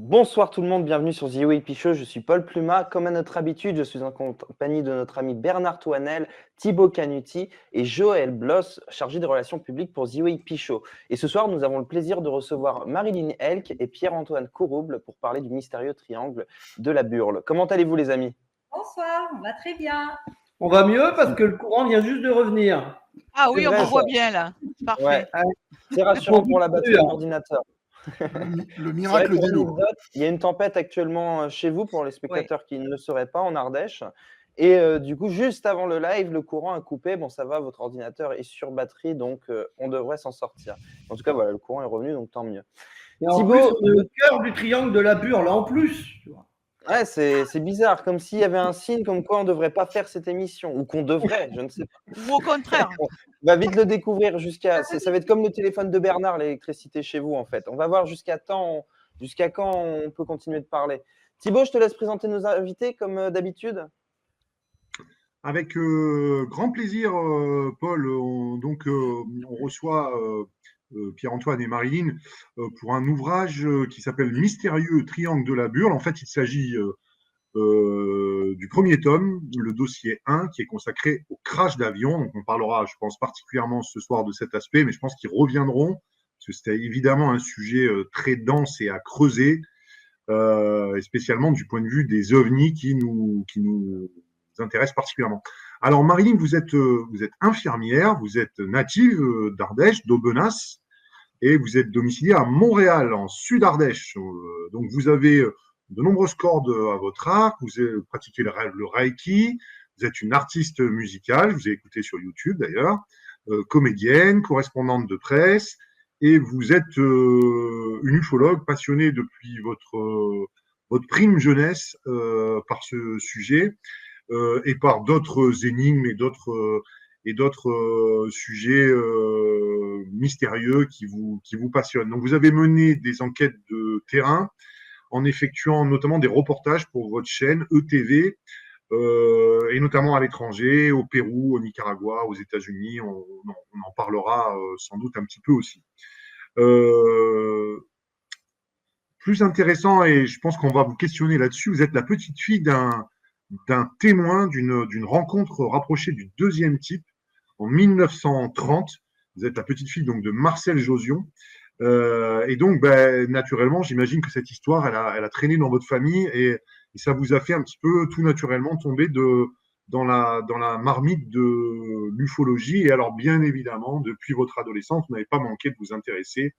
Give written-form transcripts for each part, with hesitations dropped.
Bonsoir tout le monde, bienvenue sur The OAP Show, je suis Paul Plumat. Comme à notre habitude, je suis en compagnie de notre ami Bernard Touanel, Thibaut Canuti et Joël Bloss, chargé des relations publiques pour The OAP Show. Et ce soir, nous avons le plaisir de recevoir Marilyn Elk et Pierre-Antoine Courouble pour parler du mystérieux triangle de la Burle. Comment allez-vous les amis? Bonsoir, on va très bien. On va mieux parce que le courant vient juste de revenir. Ah C'est oui, on vrai, vous voit ça. bien là. C'est Ouais, parfait. c'est rassurant pour la batterie de l'ordinateur. Le C'est miracle vrai, pour vélo. l'anecdote, il y a une tempête actuellement chez vous, pour les spectateurs qui ne le sauraient pas, en Ardèche. Et du coup, juste avant le live, le courant a coupé. Bon, ça va, votre ordinateur est sur batterie, donc on devrait s'en sortir. En tout cas, voilà, le courant est revenu, donc tant mieux. Et en Thibaut, plus, on est au cœur du triangle de la Burle, en plus. Tu vois. ouais, c'est bizarre, comme s'il y avait un signe comme quoi on ne devrait pas faire cette émission, ou qu'on devrait, je ne sais pas. Ou au contraire. On va vite le découvrir ça va être comme le téléphone de Bernard, l'électricité chez vous, en fait. On va voir jusqu'à quand on peut continuer de parler. Thibaut, je te laisse présenter nos invités, comme d'habitude. Avec grand plaisir, Paul. On reçoit Pierre-Antoine et Marilyn pour un ouvrage qui s'appelle Mystérieux triangle de la Burle. En fait, il s'agit du premier tome, le dossier 1, qui est consacré au crash d'avion. Donc, on parlera, je pense, particulièrement ce soir de cet aspect, mais je pense qu'ils reviendront, parce que c'était évidemment un sujet très dense et à creuser, et spécialement du point de vue des ovnis qui nous intéressent particulièrement. Alors, Marilyn, vous êtes infirmière, vous êtes native d'Ardèche, d'Aubenas, et vous êtes domiciliée à Montréal, en Sud-Ardèche. Donc, vous avez de nombreuses cordes à votre arc, vous pratiquez le Reiki, vous êtes une artiste musicale, je vous ai écouté sur YouTube d'ailleurs, comédienne, correspondante de presse, et vous êtes une ufologue passionnée depuis votre prime jeunesse par ce sujet et par d'autres énigmes et d'autres sujets mystérieux qui vous passionnent. Donc vous avez mené des enquêtes de terrain en effectuant notamment des reportages pour votre chaîne ETV, et notamment à l'étranger, au Pérou, au Nicaragua, aux États-Unis. On en parlera sans doute un petit peu aussi. Plus intéressant, et je pense qu'on va vous questionner là-dessus, vous êtes la petite fille d'un témoin d'une rencontre rapprochée du deuxième type en 1930. Vous êtes la petite fille donc de Marcel Josion. Et donc, naturellement, j'imagine que cette histoire, elle a traîné dans votre famille et ça vous a fait un petit peu tout naturellement tomber dans la marmite de l'ufologie. Et alors, bien évidemment, depuis votre adolescence, vous n'avez pas manqué de vous intéresser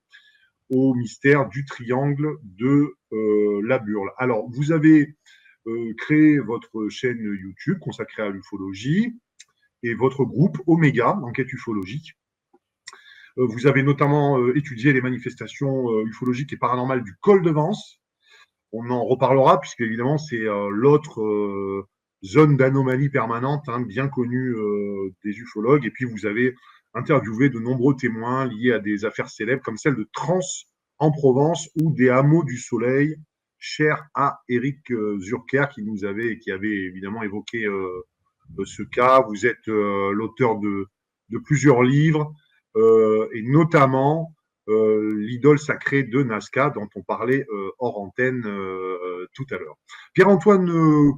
au mystère du triangle de la Burle. Alors, vous avez créé votre chaîne YouTube consacrée à l'ufologie et votre groupe Oméga, Enquête ufologique. Vous avez notamment étudié les manifestations ufologiques et paranormales du col de Vence. On en reparlera, puisque évidemment, c'est l'autre zone d'anomalie permanente, bien connue des ufologues. Et puis, vous avez interviewé de nombreux témoins liés à des affaires célèbres, comme celle de Trans en Provence ou des hameaux du soleil, cher à Éric Zurker, qui avait évidemment évoqué ce cas. Vous êtes l'auteur de plusieurs livres, et notamment l'idole sacrée de Nazca, dont on parlait hors antenne tout à l'heure. Pierre-Antoine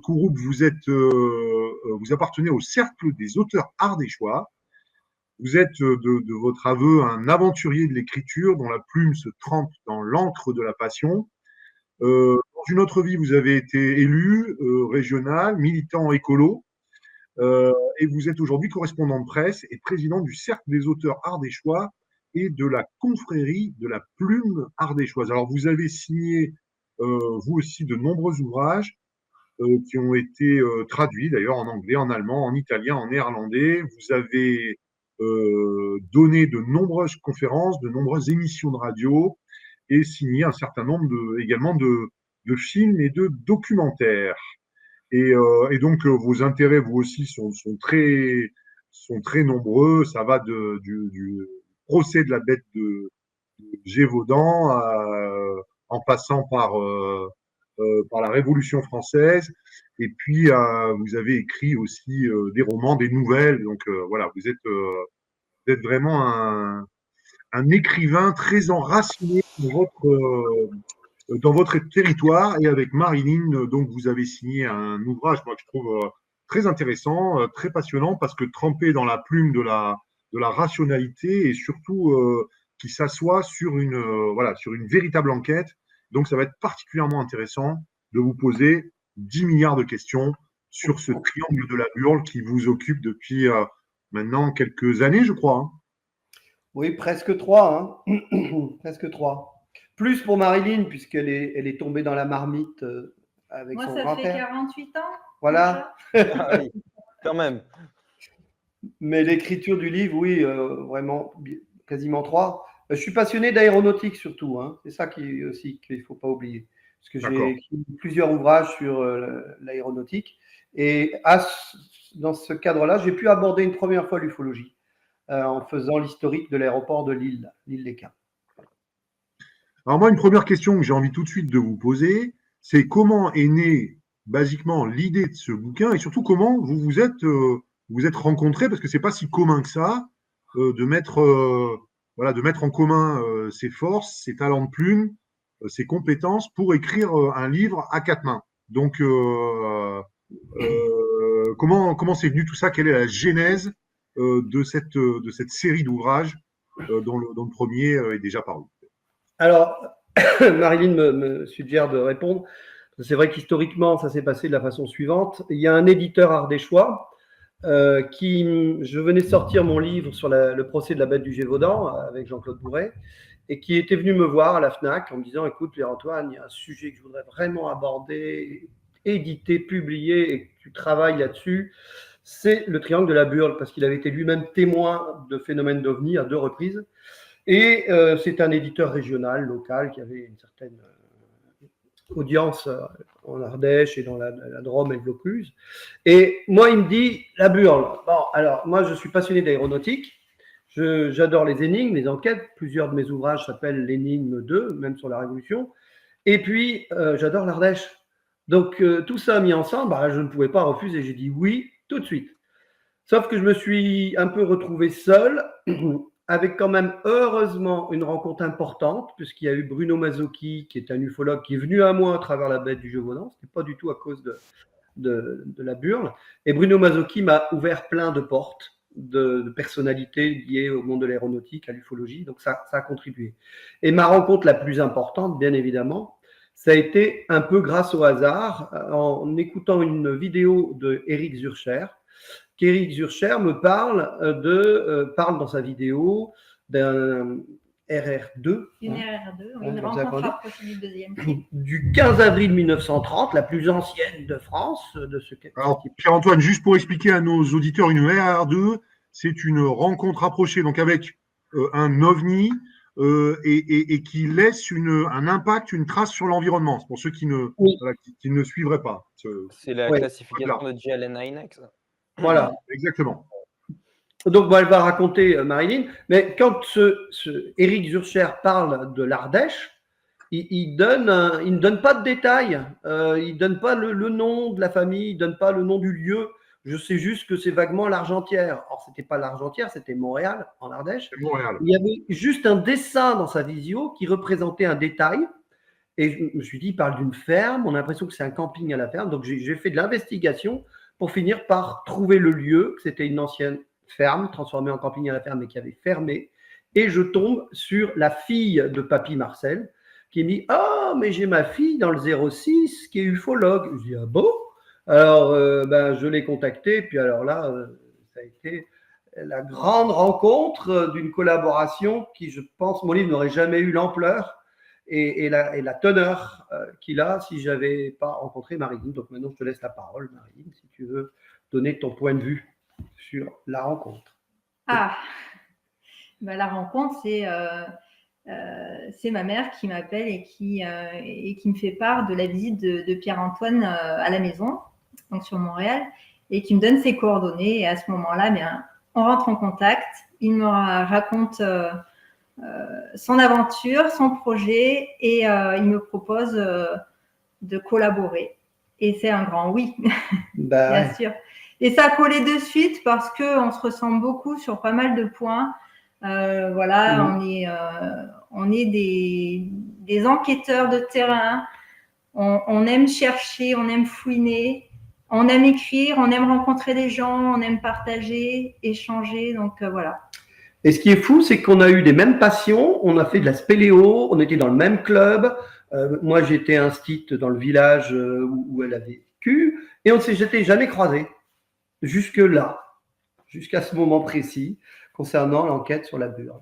Courouble, vous appartenez au cercle des auteurs ardéchois. Vous êtes de votre aveu un aventurier de l'écriture dont la plume se trempe dans l'encre de la passion. Dans une autre vie, vous avez été élu régional, militant écolo, et vous êtes aujourd'hui correspondant de presse et président du Cercle des auteurs ardéchois et de la confrérie de la plume ardéchoise. Alors, vous avez signé, vous aussi, de nombreux ouvrages qui ont été traduits, d'ailleurs, en anglais, en allemand, en italien, en néerlandais. Vous avez donné de nombreuses conférences, de nombreuses émissions de radio et signé un certain nombre également de films et de documentaires. Et donc, vos intérêts, vous aussi, sont très nombreux. Ça va du procès de la bête de Gévaudan en passant par la Révolution française. Et puis, vous avez écrit aussi des romans, des nouvelles. Donc, voilà, vous êtes vraiment un écrivain très enraciné dans votre territoire et avec Marilyn, donc vous avez signé un ouvrage, moi que je trouve très intéressant, très passionnant, parce que trempé dans la plume de la rationalité et surtout qui s'assoit sur voilà, sur une véritable enquête. Donc ça va être particulièrement intéressant de vous poser 10 milliards de questions sur ce triangle de la Burle qui vous occupe depuis maintenant quelques années, je crois. Hein. Oui, presque 3. Hein. Presque 3. Plus pour Marilyn, puisqu'elle est tombée dans la marmite avec Moi, son ça fait grand-père. 48 ans. Voilà. Ah oui, quand même. Mais l'écriture du livre, oui, vraiment, quasiment 3. Je suis passionné d'aéronautique surtout. Hein. C'est ça aussi qu'il ne faut pas oublier. Parce que j'ai écrit plusieurs ouvrages sur l'aéronautique. Et dans ce cadre-là, j'ai pu aborder une première fois l'ufologie en faisant l'historique de l'aéroport de l'île Léquin. Alors moi, une première question que j'ai envie tout de suite de vous poser, c'est comment est née basiquement l'idée de ce bouquin et surtout comment vous êtes rencontrés, parce que c'est pas si commun que ça de mettre voilà, de mettre en commun ses forces, ses talents de plume, ses compétences pour écrire un livre à 4 mains. Donc comment c'est venu tout ça? Quelle est la genèse de cette série d'ouvrages dont le premier est déjà paru? Alors, Marilyn me suggère de répondre. C'est vrai qu'historiquement, ça s'est passé de la façon suivante. Il y a un éditeur ardéchois je venais sortir mon livre sur le procès de la bête du Gévaudan avec Jean-Claude Bourret, et qui était venu me voir à la FNAC en me disant, écoute, Pierre-Antoine, il y a un sujet que je voudrais vraiment aborder, éditer, publier, et que tu travailles là-dessus. C'est le triangle de la Burle, parce qu'il avait été lui-même témoin de phénomènes d'OVNI à 2 reprises. Et c'est un éditeur régional, local, qui avait une certaine audience en Ardèche et dans la Drôme et le Vaucluse. Et moi, il me dit, la Burle. Bon, alors, moi, je suis passionné d'aéronautique. J'adore les énigmes, les enquêtes. Plusieurs de mes ouvrages s'appellent l'énigme 2, même sur la Révolution. Et puis, j'adore l'Ardèche. Donc, tout ça mis ensemble, je ne pouvais pas refuser. J'ai dit oui, tout de suite. Sauf que je me suis un peu retrouvé seul, avec quand même heureusement une rencontre importante, puisqu'il y a eu Bruno Mazzocchi, qui est un ufologue, qui est venu à moi à travers la bête du Gévaudan. Ce n'était pas du tout à cause de la Burle. Et Bruno Mazzocchi m'a ouvert plein de portes de personnalités liées au monde de l'aéronautique, à l'ufologie. Donc ça a contribué. Et ma rencontre la plus importante, bien évidemment, ça a été un peu grâce au hasard, en écoutant une vidéo de Éric Zurcher, qu'Éric Zurcher me parle dans sa vidéo d'un RR2. Une RR2, une rencontre rapprochée du deuxième type. Du 15 avril 1930, la plus ancienne de France. Alors, Pierre-Antoine, juste pour expliquer à nos auditeurs, une RR2, c'est une rencontre rapprochée, donc avec un OVNI et qui laisse un impact, une trace sur l'environnement. C'est pour ceux qui ne suivraient pas. C'est la classification de GLN-INEX. Voilà. Exactement. Donc, elle va raconter Marilyn, mais quand Éric Zurcher parle de l'Ardèche, il ne donne pas de détails, il ne donne pas le nom de la famille, il ne donne pas le nom du lieu. Je sais juste que c'est vaguement l'Argentière. Or, ce n'était pas l'Argentière, c'était Montréal, en Ardèche. Montréal. Il y avait juste un dessin dans sa visio qui représentait un détail. Et je me suis dit, il parle d'une ferme, on a l'impression que c'est un camping à la ferme. Donc, j'ai fait de l'investigation pour finir par trouver le lieu, que c'était une ancienne ferme, transformée en camping à la ferme, mais qui avait fermé. Et je tombe sur la fille de Papy Marcel, qui me dit « Ah, mais j'ai ma fille dans le 06 qui est ufologue. » Je dis « Ah bon ?» Alors, je l'ai contactée, puis alors là, ça a été la grande rencontre d'une collaboration qui, je pense, mon livre n'aurait jamais eu l'ampleur et la teneur qu'il a si je n'avais pas rencontré Marilyn. Donc maintenant, je te laisse la parole, Marilyn, si tu veux donner ton point de vue sur la rencontre. La rencontre, c'est ma mère qui m'appelle et qui me fait part de la visite de Pierre-Antoine à la maison, donc sur Montréal, et qui me donne ses coordonnées. Et à ce moment-là, on rentre en contact. Il me raconte son aventure, son projet, et il me propose de collaborer. Et c'est un grand oui, bien sûr. Et ça a collé de suite parce qu'on se ressemble beaucoup sur pas mal de points. On est des des enquêteurs de terrain. On aime chercher, on aime fouiner, on aime écrire, on aime rencontrer des gens, on aime partager, échanger. Donc voilà. Et ce qui est fou, c'est qu'on a eu des mêmes passions, on a fait de la spéléo, on était dans le même club. Moi, j'étais instite dans le village où elle avait vécu, et on ne s'était jamais croisés. Jusque-là, jusqu'à ce moment précis, concernant l'enquête sur la Burle.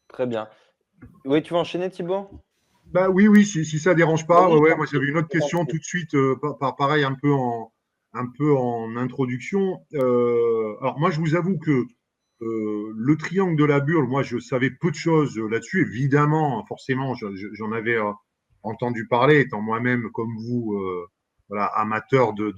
Très bien. Oui, tu veux enchaîner, Thibaut? Bah oui, si ça dérange pas. Oui, Ouais, moi j'avais une autre question tout de suite, pareil, un peu en introduction. Alors moi, je vous avoue que le triangle de la Burle, moi je savais peu de choses là-dessus. Évidemment, forcément, j'en avais entendu parler, étant moi-même comme vous, voilà, amateur de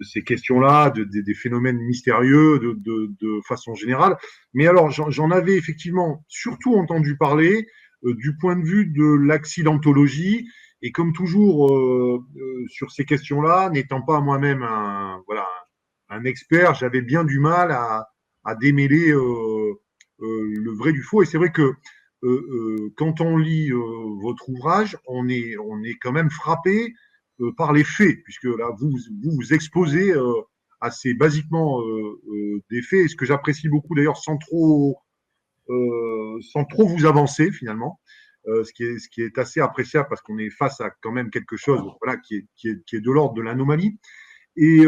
ces questions-là, des phénomènes mystérieux de façon générale. Mais alors, j'en avais effectivement surtout entendu parler du point de vue de l'accidentologie. Et comme toujours sur ces questions-là, n'étant pas moi-même un expert, j'avais bien du mal à démêler le vrai du faux. Et c'est vrai que quand on lit votre ouvrage, on est quand même frappé par les faits, puisque là, vous exposez assez basiquement des faits, et ce que j'apprécie beaucoup d'ailleurs, sans trop vous avancer finalement, ce qui est assez appréciable parce qu'on est face à quand même quelque chose voilà, qui est de l'ordre de l'anomalie. Et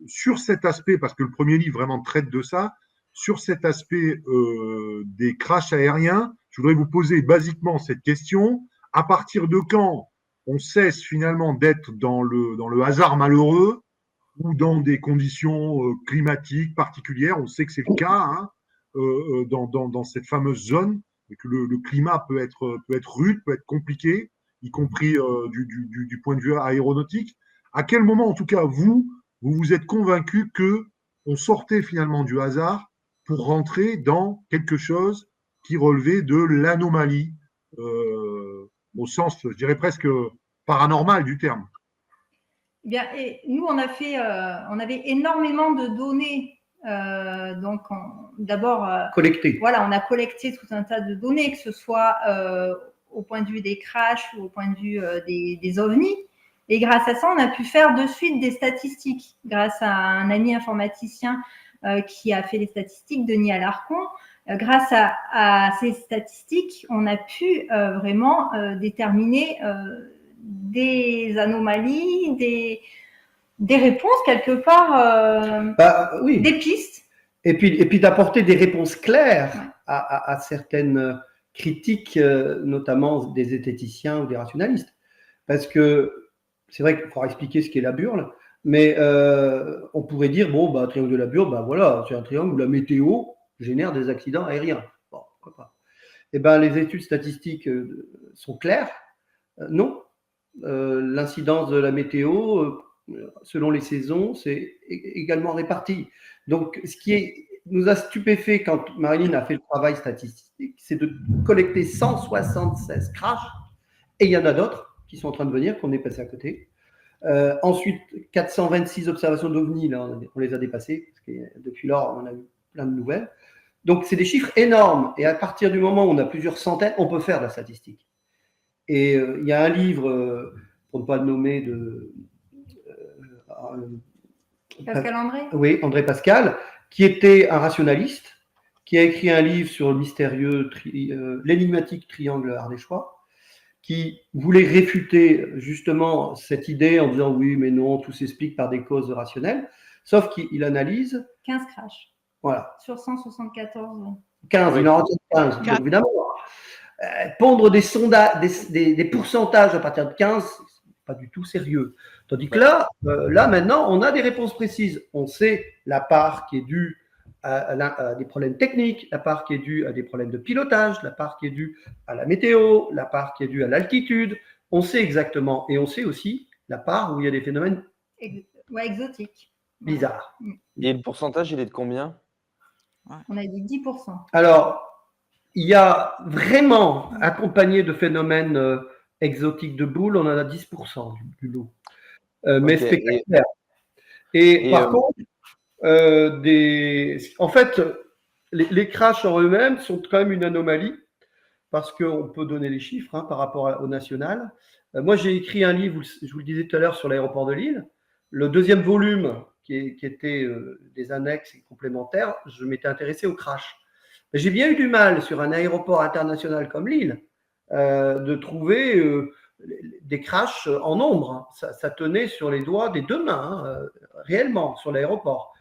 sur cet aspect, parce que le premier livre vraiment traite de ça, sur cet aspect des crashs aériens, je voudrais vous poser basiquement cette question. À partir de quand on cesse finalement d'être dans le hasard malheureux ou dans des conditions climatiques particulières? On sait que c'est le cas hein, dans cette fameuse zone, et que le climat peut être rude, peut être compliqué, y compris du point de vue aéronautique. À quel moment, en tout cas, vous vous êtes convaincu que on sortait finalement du hasard pour rentrer dans quelque chose qui relevait de l'anomalie, au sens, je dirais presque paranormal du terme? Eh bien, et nous, on avait énormément de données. Donc, d'abord, Collecté. voilà, on a collecté tout un tas de données, que ce soit au point de vue des crashs ou au point de vue des ovnis. Et grâce à ça, on a pu faire de suite des statistiques. Grâce à un ami informaticien qui a fait les statistiques, Denis Alarcon, grâce à ces statistiques, on a pu vraiment déterminer des anomalies, des réponses quelque part, Oui. des pistes. Et puis d'apporter des réponses claires Ouais. à certaines critiques, notamment des zététiciens ou des rationalistes. Parce que c'est vrai qu'il faudra expliquer ce qu'est la Burle, mais on pourrait dire, bon, bah, triangle de la Burle, bah, voilà, c'est un triangle où la météo génère des accidents aériens. Bon, pourquoi pas. Eh ben, les études statistiques sont claires. Non. L'incidence de la météo, selon les saisons, c'est également réparti. Donc, ce qui nous a stupéfait quand Marilyn a fait le travail statistique, c'est de collecter 176 crashs, et il y en a d'autres qui sont en train de venir, qu'on est passé à côté. Ensuite, 426 observations d'OVNI, là, on les a dépassées, parce que depuis lors, on a eu plein de nouvelles. Donc, c'est des chiffres énormes, et à partir du moment où on a plusieurs centaines, on peut faire de la statistique. Et il y a un livre, pour ne pas le nommer, de Pascal André. Oui, André Pascal, qui était un rationaliste, qui a écrit un livre sur le mystérieux, l'énigmatique triangle ardéchois, qui voulait réfuter justement cette idée en disant oui, mais non, tout s'explique par des causes rationnelles, sauf qu'il analyse 15 crashs. Voilà. Sur 174. 15, oui. Il en retient 15, bien évidemment. Pondre des sondages, des pourcentages à partir de 15, c'est pas du tout sérieux. Tandis que là, maintenant, on a des réponses précises. On sait la part qui est due à des problèmes techniques, la part qui est due à des problèmes de pilotage, la part qui est due à la météo, la part qui est due à l'altitude. On sait exactement. Et on sait aussi la part où il y a des phénomènes exotiques. Bizarres. Et le pourcentage, il est de combien? On a dit 10%. Alors, il y a vraiment, accompagné de phénomènes exotiques de boules, on en a 10% du lot. Mais spectaculaire. Et par contre, en fait, les crashs en eux-mêmes sont quand même une anomalie parce qu'on peut donner les chiffres par rapport au national. Moi, j'ai écrit un livre, je vous le disais tout à l'heure, sur l'aéroport de Lille. Le deuxième volume, qui était des annexes et complémentaires, je m'étais intéressé au crash. J'ai bien eu du mal sur un aéroport international comme Lille de trouver des crashs en nombre. Ça tenait sur les doigts des deux mains, réellement, sur l'aéroport.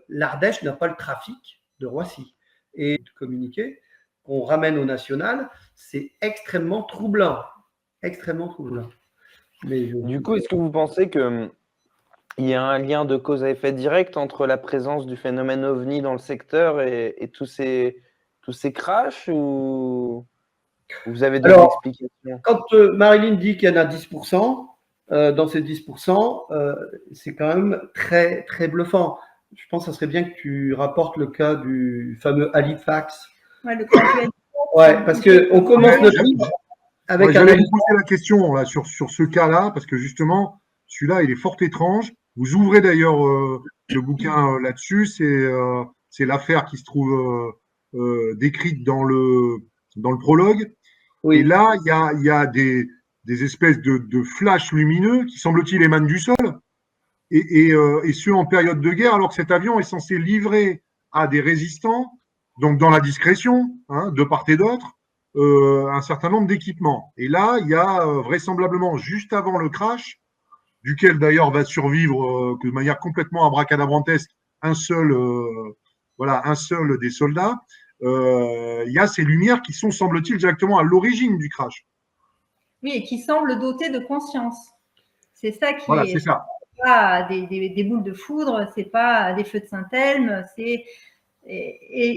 L'Ardèche n'a pas le trafic de Roissy. Et de communiquer qu'on ramène au national, c'est extrêmement troublant. Extrêmement troublant. Du coup, est-ce que vous pensez qu'il y a un lien de cause à effet direct entre la présence du phénomène OVNI dans le secteur et tous ces crashs, ou vous avez d'autres explications? Quand Marilyn dit qu'il y en a 10%, dans ces 10%, c'est quand même très, très bluffant. Je pense que ça serait bien que tu rapportes le cas du fameux Halifax. Ouais, le crash. Ouais, parce qu'on commence notre livre avec un. J'allais vous poser la question là, sur ce cas-là, parce que justement, celui-là, il est fort étrange. Vous ouvrez d'ailleurs le bouquin là-dessus. C'est l'affaire qui se trouve décrite dans le prologue. Oui. Et là, il y a des espèces de flashs lumineux qui, semble-t-il, émanent du sol. Et ce, en période de guerre, alors que cet avion est censé livrer à des résistants, donc dans la discrétion, de part et d'autre, un certain nombre d'équipements. Et là, il y a vraisemblablement, juste avant le crash, duquel d'ailleurs va survivre de manière complètement abracadabrantesque un seul des soldats, il y a ces lumières qui sont, semble-t-il, directement à l'origine du crash. Oui, et qui semblent dotés de conscience. C'est ça qui voilà, est. C'est ça. Pas des boules de foudre, c'est pas des feux de Saint-Elme, et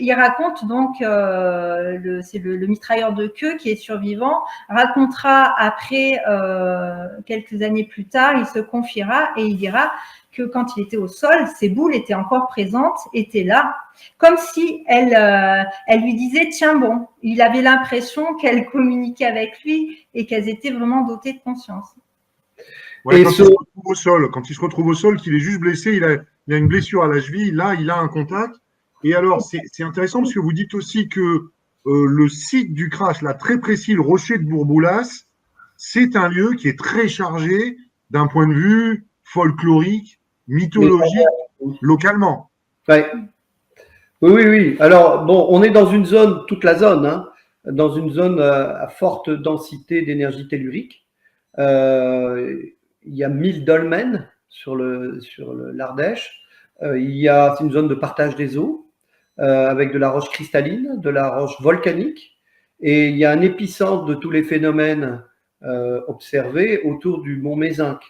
il raconte donc, c'est le mitrailleur de queue qui est survivant, racontera après, quelques années plus tard, il se confiera et il dira que quand il était au sol, ces boules étaient encore présentes, étaient là, comme si elle lui disait tiens bon, il avait l'impression qu'elle communiquait avec lui et qu'elles étaient vraiment dotées de conscience. Ouais, quand il se retrouve au sol, qu'il est juste blessé, il a une blessure à la cheville, là, il a un contact. Et alors, c'est intéressant parce que vous dites aussi que le site du crash, là, très précis, le rocher de Bourboulas, c'est un lieu qui est très chargé d'un point de vue folklorique, mythologique, localement. Ouais. Oui. Alors, bon, on est dans une zone, toute la zone, dans une zone à forte densité d'énergie tellurique. Il y a 1000 dolmens sur l'Ardèche. C'est une zone de partage des eaux avec de la roche cristalline, de la roche volcanique. Et il y a un épicentre de tous les phénomènes observés autour du mont Mézinc,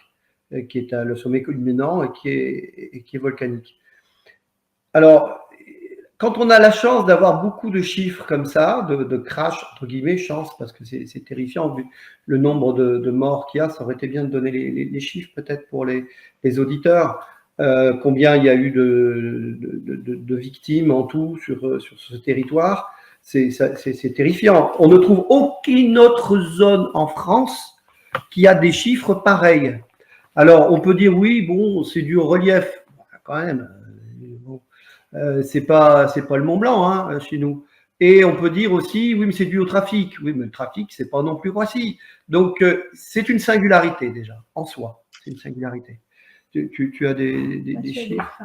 qui est le sommet culminant et qui est volcanique. Alors, quand on a la chance d'avoir beaucoup de chiffres comme ça, de crash, entre guillemets, chance, parce que c'est terrifiant, vu le nombre de morts qu'il y a, ça aurait été bien de donner les chiffres peut-être pour les auditeurs, combien il y a eu de victimes en tout sur ce territoire, c'est terrifiant. On ne trouve aucune autre zone en France qui a des chiffres pareils. Alors, on peut dire, oui, bon, c'est dû au relief, quand même. C'est pas le Mont Blanc chez nous. Et on peut dire aussi, oui, mais c'est dû au trafic. Oui, mais le trafic, c'est pas non plus Roissy. Donc, c'est une singularité déjà, en soi. C'est une singularité. Tu as des chiffres.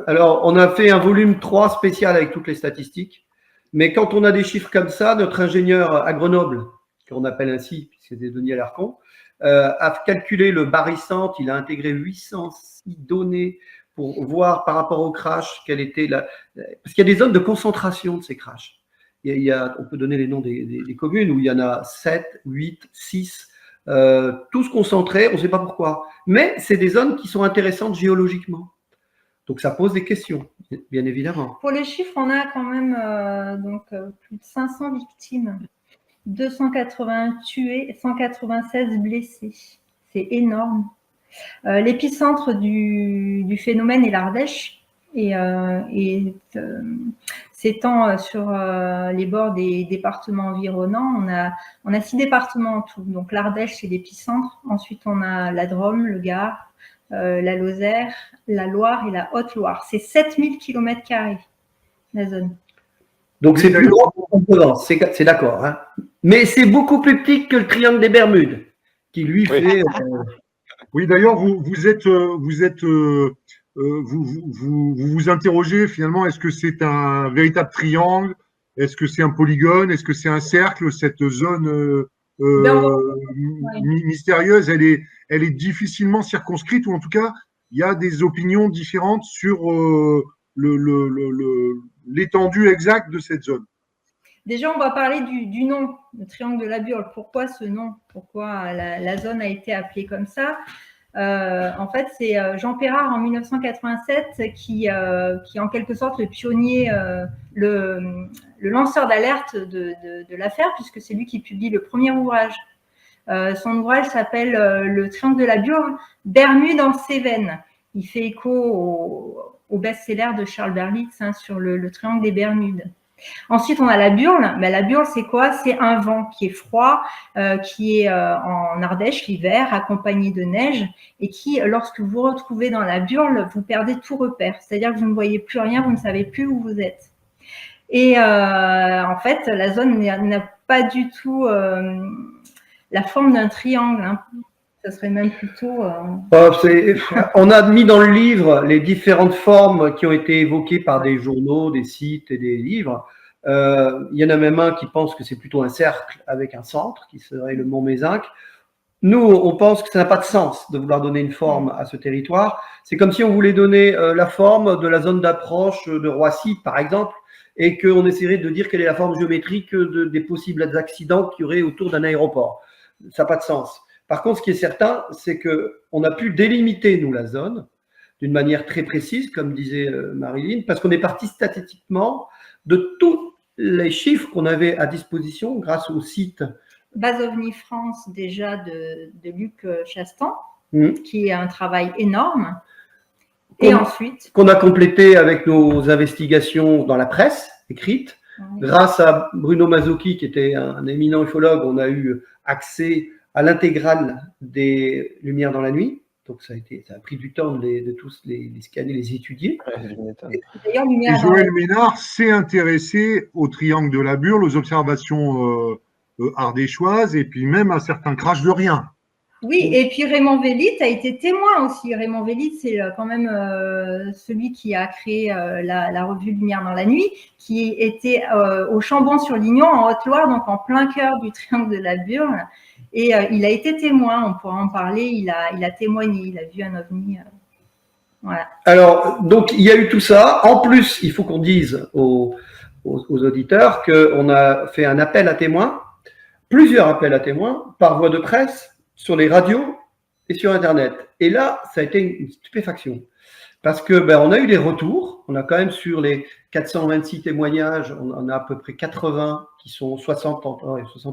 Alors, on a fait un volume 3 spécial avec toutes les statistiques. Mais quand on a des chiffres comme ça, notre ingénieur à Grenoble, qu'on appelle ainsi, puisque c'est Denis Alarcon, a calculé le barycentre. Il a intégré 806 données pour voir par rapport au crash quelle était parce qu'il y a des zones de concentration de ces crashs. On peut donner les noms des communes où il y en a 7, 8, 6, tous concentrés, on ne sait pas pourquoi. Mais c'est des zones qui sont intéressantes géologiquement. Donc ça pose des questions, bien évidemment. Pour les chiffres, on a quand même plus de 500 victimes, 280 tués, 196 blessés. C'est énorme. L'épicentre du phénomène est l'Ardèche et s'étend sur les bords des départements environnants. On a 6 départements en tout. Donc l'Ardèche, c'est l'épicentre. Ensuite, on a la Drôme, le Gard, la Lozère, la Loire et la Haute-Loire. C'est 7000 km², la zone. Donc, Oui, c'est plus d'ailleurs- grand que le Provence, c'est d'accord. Hein. Mais c'est beaucoup plus petit que le triangle des Bermudes, qui lui Oui. fait. Oui, d'ailleurs, vous vous interrogez finalement, est-ce que c'est un véritable triangle? Est-ce que c'est un polygone? Est-ce que c'est un cercle? Cette zone Ben, mystérieuse, elle est difficilement circonscrite, ou en tout cas, il y a des opinions différentes sur l'étendue exacte de cette zone. déjà, on va parler du nom, le triangle de la Burle. Pourquoi ce nom? Pourquoi la zone a été appelée comme ça? En fait, c'est Jean Perrard en 1987 qui en quelque sorte le pionnier, le lanceur d'alerte de l'affaire, puisque c'est lui qui publie le premier ouvrage. Son ouvrage s'appelle Le triangle de la Burle, Bermude en Cévennes. Il fait écho au best-seller de Charles Berlitz sur le triangle des Bermudes. Ensuite, on a la Burle. Ben, la Burle, c'est quoi? C'est un vent qui est froid, qui est en Ardèche l'hiver, accompagné de neige, et qui, lorsque vous vous retrouvez dans la Burle, vous perdez tout repère. C'est-à-dire que vous ne voyez plus rien, vous ne savez plus où vous êtes. Et en fait, la zone n'a pas du tout la forme d'un triangle. Hein. Ça serait même plutôt… On a mis dans le livre les différentes formes qui ont été évoquées par des journaux, des sites et des livres. Il y en a même un qui pense que c'est plutôt un cercle avec un centre, qui serait le mont Mézinc. Nous, on pense que ça n'a pas de sens de vouloir donner une forme à ce territoire. C'est comme si on voulait donner la forme de la zone d'approche de Roissy, par exemple, et qu'on essaierait de dire quelle est la forme géométrique des possibles accidents qu'il y aurait autour d'un aéroport. Ça n'a pas de sens. Par contre, ce qui est certain, c'est qu'on a pu délimiter, nous, la zone d'une manière très précise, comme disait Marilyn, parce qu'on est parti statistiquement de tous les chiffres qu'on avait à disposition grâce au site Base OVNI France, déjà de Luc Chastan, mmh. qui est un travail énorme. Et ensuite… Qu'on a complété avec nos investigations dans la presse écrite. Oui. Grâce à Bruno Mazzocchi, qui était un éminent ufologue, on a eu accès à l'intégrale des Lumières dans la nuit. Donc, ça a pris du temps de tous les scanner, les étudier. D'ailleurs, et Joël Ménard s'est intéressé au triangle de la Burle, aux observations ardéchoises, et puis même à certains crashs de rien. Oui, et puis Raymond Vellit a été témoin aussi. Raymond Vellit, c'est quand même celui qui a créé la revue Lumière dans la nuit, qui était au Chambon-sur-Lignon, en Haute-Loire, donc en plein cœur du triangle de la Burle. Et il a été témoin, on pourra en parler, il a témoigné, il a vu un ovni. Voilà. Alors, donc, il y a eu tout ça. En plus, il faut qu'on dise aux auditeurs qu'on a fait un appel à témoins, plusieurs appels à témoins, par voie de presse, sur les radios et sur Internet. Et là, ça a été une stupéfaction. Parce que on a eu des retours. On a quand même sur les 426 témoignages, on a à peu près 80 qui sont 60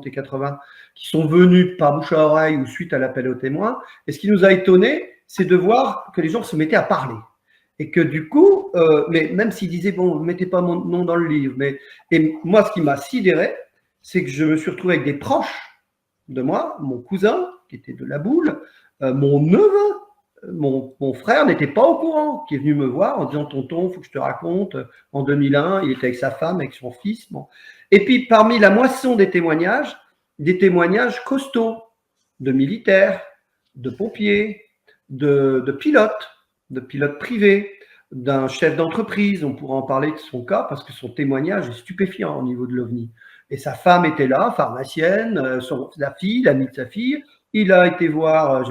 et 80 qui sont venus par bouche à oreille ou suite à l'appel aux témoins. Et ce qui nous a étonné, c'est de voir que les gens se mettaient à parler. Et que du coup, mais même s'ils disaient, bon, ne mettez pas mon nom dans le livre. Et moi, ce qui m'a sidéré, c'est que je me suis retrouvé avec des proches de moi, mon cousin, qui était de la Boule, mon neveu, mon frère n'était pas au courant, qui est venu me voir en disant, tonton, il faut que je te raconte, en 2001, il était avec sa femme, avec son fils. Bon. Et puis, parmi la moisson des témoignages costauds, de militaires, de pompiers, de pilotes privés, d'un chef d'entreprise, on pourra en parler de son cas, parce que son témoignage est stupéfiant au niveau de l'OVNI. Et sa femme était là, pharmacienne, la fille, l'amie de sa fille. Il a été voir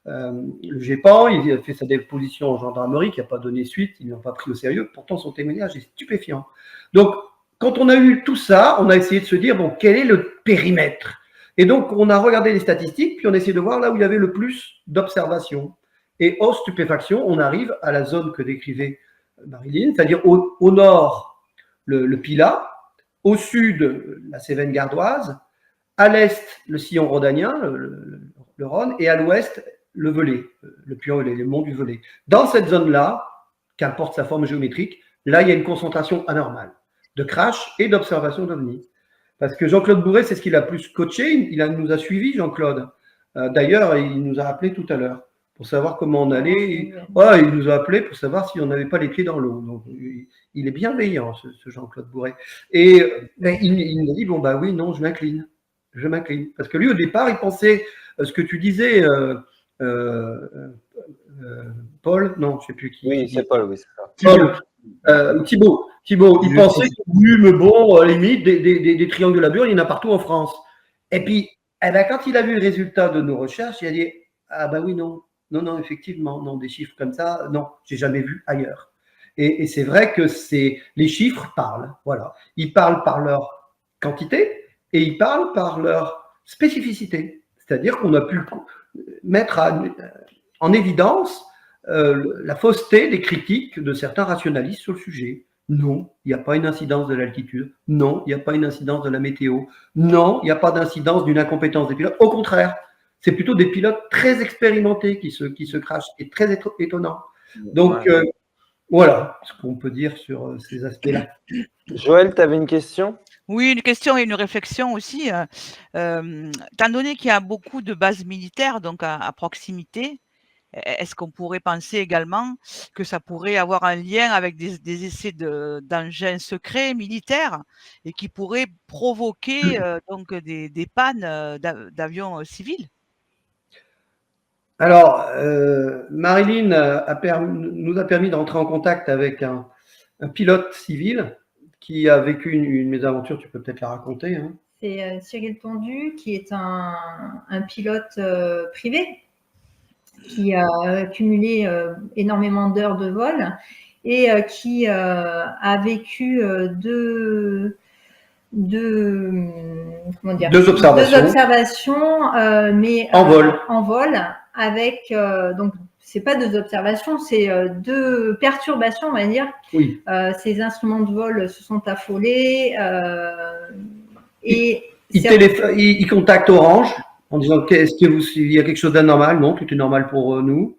le GEPAN, il a fait sa déposition en gendarmerie, qui n'a pas donné suite, ils n'ont pas pris au sérieux. Pourtant, son témoignage est stupéfiant. Donc, quand on a eu tout ça, on a essayé de se dire, bon, quel est le périmètre? Et donc, on a regardé les statistiques, puis on a essayé de voir là où il y avait le plus d'observations. Et aux stupéfactions, on arrive à la zone que décrivait Marilyn, c'est-à-dire au nord, le Pilat, au sud, la Cévenne gardoise, à l'est, le sillon rhodanien, le Rhône, et à l'ouest, le Velay, le Puy-en-Velay, le mont du Velay. Dans cette zone-là, qu'importe sa forme géométrique, là, il y a une concentration anormale de crash et d'observation d'OVNI. Parce que Jean-Claude Bourret, c'est ce qu'il a plus coaché, il nous a suivis, Jean-Claude. D'ailleurs, il nous a appelé tout à l'heure pour savoir comment on allait. Ouais, il nous a appelé pour savoir si on n'avait pas les pieds dans l'eau. Donc, il est bienveillant, ce Jean-Claude Bourret. Et il m'a dit, bon, bah oui, non, je m'incline. Je m'incline. Parce que lui, au départ, il pensait, ce que tu disais, Paul, non, je ne sais plus qui. Oui, c'est Paul, oui, c'est ça. Paul, Thibaut, il pensait que oui, mais bon, à la limite, des triangles de la Bure, il y en a partout en France. Et puis, eh ben, quand il a vu le résultat de nos recherches, il a dit, ah bah oui, non, effectivement, non, des chiffres comme ça, non, j'ai jamais vu ailleurs. Et c'est vrai que les chiffres parlent, voilà. Ils parlent par leur quantité et ils parlent par leur spécificité. C'est-à-dire qu'on a pu mettre en évidence la fausseté des critiques de certains rationalistes sur le sujet. Non, il n'y a pas une incidence de l'altitude. Non, il n'y a pas une incidence de la météo. Non, il n'y a pas d'incidence d'une incompétence des pilotes. Au contraire, c'est plutôt des pilotes très expérimentés qui se crachent et très étonnant. Donc, voilà ce qu'on peut dire sur ces aspects-là. Joël, tu avais une question? Oui, une question et une réflexion aussi. Étant donné qu'il y a beaucoup de bases militaires donc à proximité, est-ce qu'on pourrait penser également que ça pourrait avoir un lien avec des essais d'engins secrets militaires et qui pourraient provoquer donc des pannes d'avions civils? Alors, Marilyn nous a permis d'entrer en contact avec un pilote civil qui a vécu une mésaventure, tu peux peut-être la raconter. Hein. C'est Cyril Tondu, qui est un pilote privé, qui a accumulé énormément d'heures de vol et qui a vécu deux observations, mais en vol avec donc c'est pas deux observations, c'est deux perturbations, on va dire. Oui. Ces instruments de vol se sont affolés et il contacte Orange en disant est-ce qu'il y a quelque chose d'anormal? Non, tout est normal pour nous.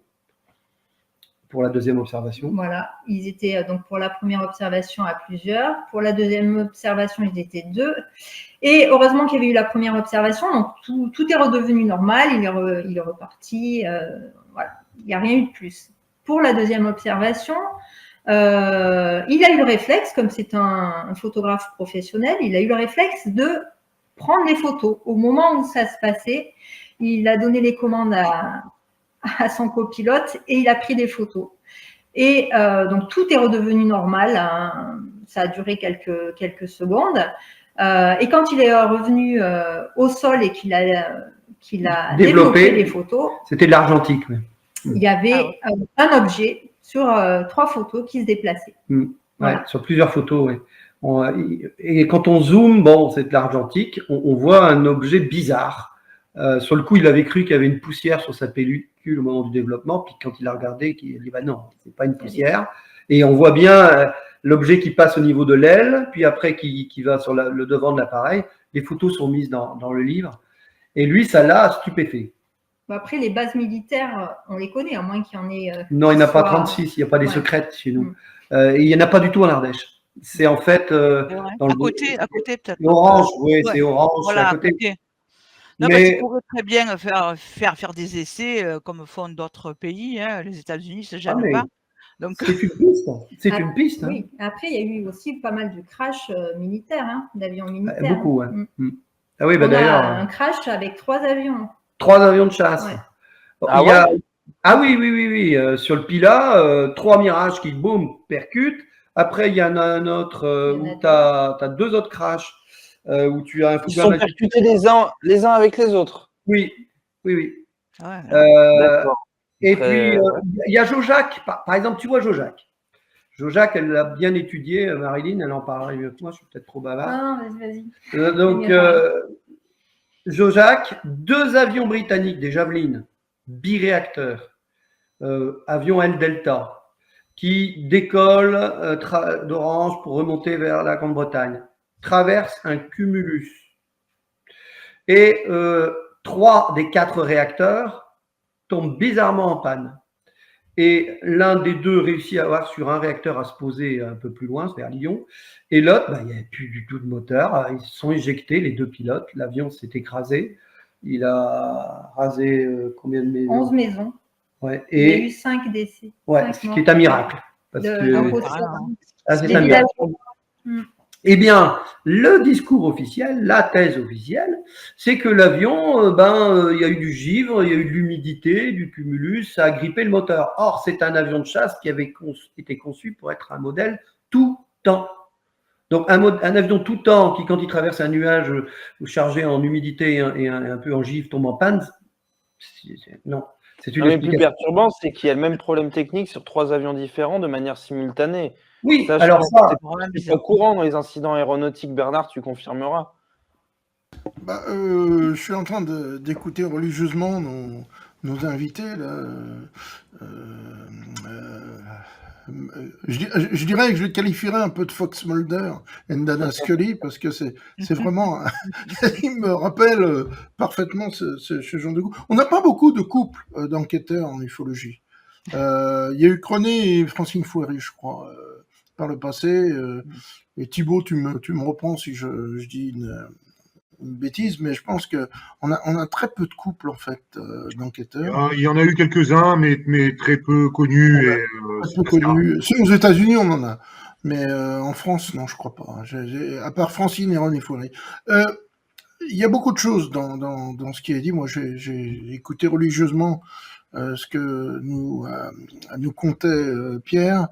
Pour la deuxième observation. Voilà, ils étaient donc pour la première observation à plusieurs, pour la deuxième observation ils étaient 2. Et heureusement qu'il y avait eu la première observation, donc tout est redevenu normal, il est reparti, voilà, il n'y a rien eu de plus. Pour la deuxième observation, il a eu le réflexe, comme c'est un photographe professionnel, il a eu le réflexe de prendre les photos. Au moment où ça se passait, il a donné les commandes à son copilote et il a pris des photos. Et donc tout est redevenu normal, hein. Ça a duré quelques secondes. Et quand il est revenu au sol et qu'il a développé les photos, c'était de l'argentique. Oui. Il y avait un objet sur 3 photos qui se déplaçait. Voilà. Ouais, sur plusieurs photos, oui. Et quand on zoome, bon, c'est de l'argentique, on voit un objet bizarre. Sur le coup, il avait cru qu'il y avait une poussière sur sa pellicule au moment du développement, puis quand il a regardé, il a dit bah non, c'est pas une poussière. Et on voit bien l'objet qui passe au niveau de l'aile, puis après qui va sur le devant de l'appareil. Les photos sont mises dans le livre. Et lui, ça l'a stupéfait. Après, les bases militaires, on les connaît, à moins qu'il y en ait. Non, il n'y en a pas 36, il n'y a pas des secrètes chez nous. Et il n'y en a pas du tout en Ardèche. C'est en fait. À côté peut-être. Orange, oui, ouais. c'est Orange, voilà, à côté. Non, mais tu pourrais très bien faire des essais comme font d'autres pays. Hein. Les États-Unis ne se gênent pas. Donc... C'est une piste. C'est une piste. Hein. Oui. Après, il y a eu aussi pas mal de crashs militaires, hein, d'avions militaires. Beaucoup, oui. Ah oui, bah d'ailleurs. Un crash avec 3 avions. 3 avions de chasse. Ouais. Ah oui. Sur le Pilat, 3 Mirages qui, boum, percutent. Après, il y en a un autre où tu as 2 autres crashs. Où tu as un Ils sont percutés les uns avec les autres. Oui. Ouais. Et puis, il y a Jojac. Par exemple, tu vois Jojac. Jojac, elle l'a bien étudié, Marilyn, elle en parlerait mieux que moi, je suis peut-être trop bavard. Non, vas-y. Donc, Jojac, 2 avions britanniques, des Javelin, biréacteurs, avion L-Delta, qui décollent d'Orange pour remonter vers la Grande-Bretagne, traversent un cumulus. Et 3 des 4 réacteurs tombent bizarrement en panne. Et l'un des 2 réussit à avoir sur un réacteur à se poser un peu plus loin, vers Lyon. Et l'autre, il n'y a plus du tout de moteur. Ils se sont éjectés, les 2 pilotes. L'avion s'est écrasé. Il a rasé combien de maisons? 11 maisons. Ouais. Il y a eu 5 décès. Ouais, ce qui est un miracle. Parce De que l'impôt sur- c'est les un villages. miracle. Eh bien, le discours officiel, la thèse officielle, c'est que l'avion, il y a eu du givre, il y a eu de l'humidité, du cumulus, ça a grippé le moteur. Or, c'est un avion de chasse qui avait été conçu pour être un modèle tout temps. Donc, un avion tout temps qui, quand il traverse un nuage chargé en humidité et un peu en givre, tombe en panne, non. C'est une Non, mais le plus explication. perturbant, c'est qu'il y a le même problème technique sur 3 avions différents de manière simultanée. Oui, Ça, je alors pense ça, que c'est pas courant dans les incidents aéronautiques. Bernard, tu confirmeras. Je suis en train d'écouter religieusement nos invités. Là. Je dirais que je qualifierais un peu de Fox Mulder et Dana Scully parce que c'est vraiment. Il me rappelle parfaitement ce genre de couple. On n'a pas beaucoup de couples d'enquêteurs en ufologie. Il y a eu Cronet et Francine Fouéry, je crois, par le passé. Et Thibaut, tu me reprends si je dis une bêtise, mais je pense que on a très peu de couples en fait d'enquêteurs. Il y en a eu quelques-uns, mais très peu connus. Et, Très c'est peu assez rare. connus. Si, aux États-Unis, on en a, mais en France, non, je crois pas. À part Francine et René Foury. Il y a beaucoup de choses dans ce qui est dit. Moi, j'ai écouté religieusement ce que nous contait Pierre.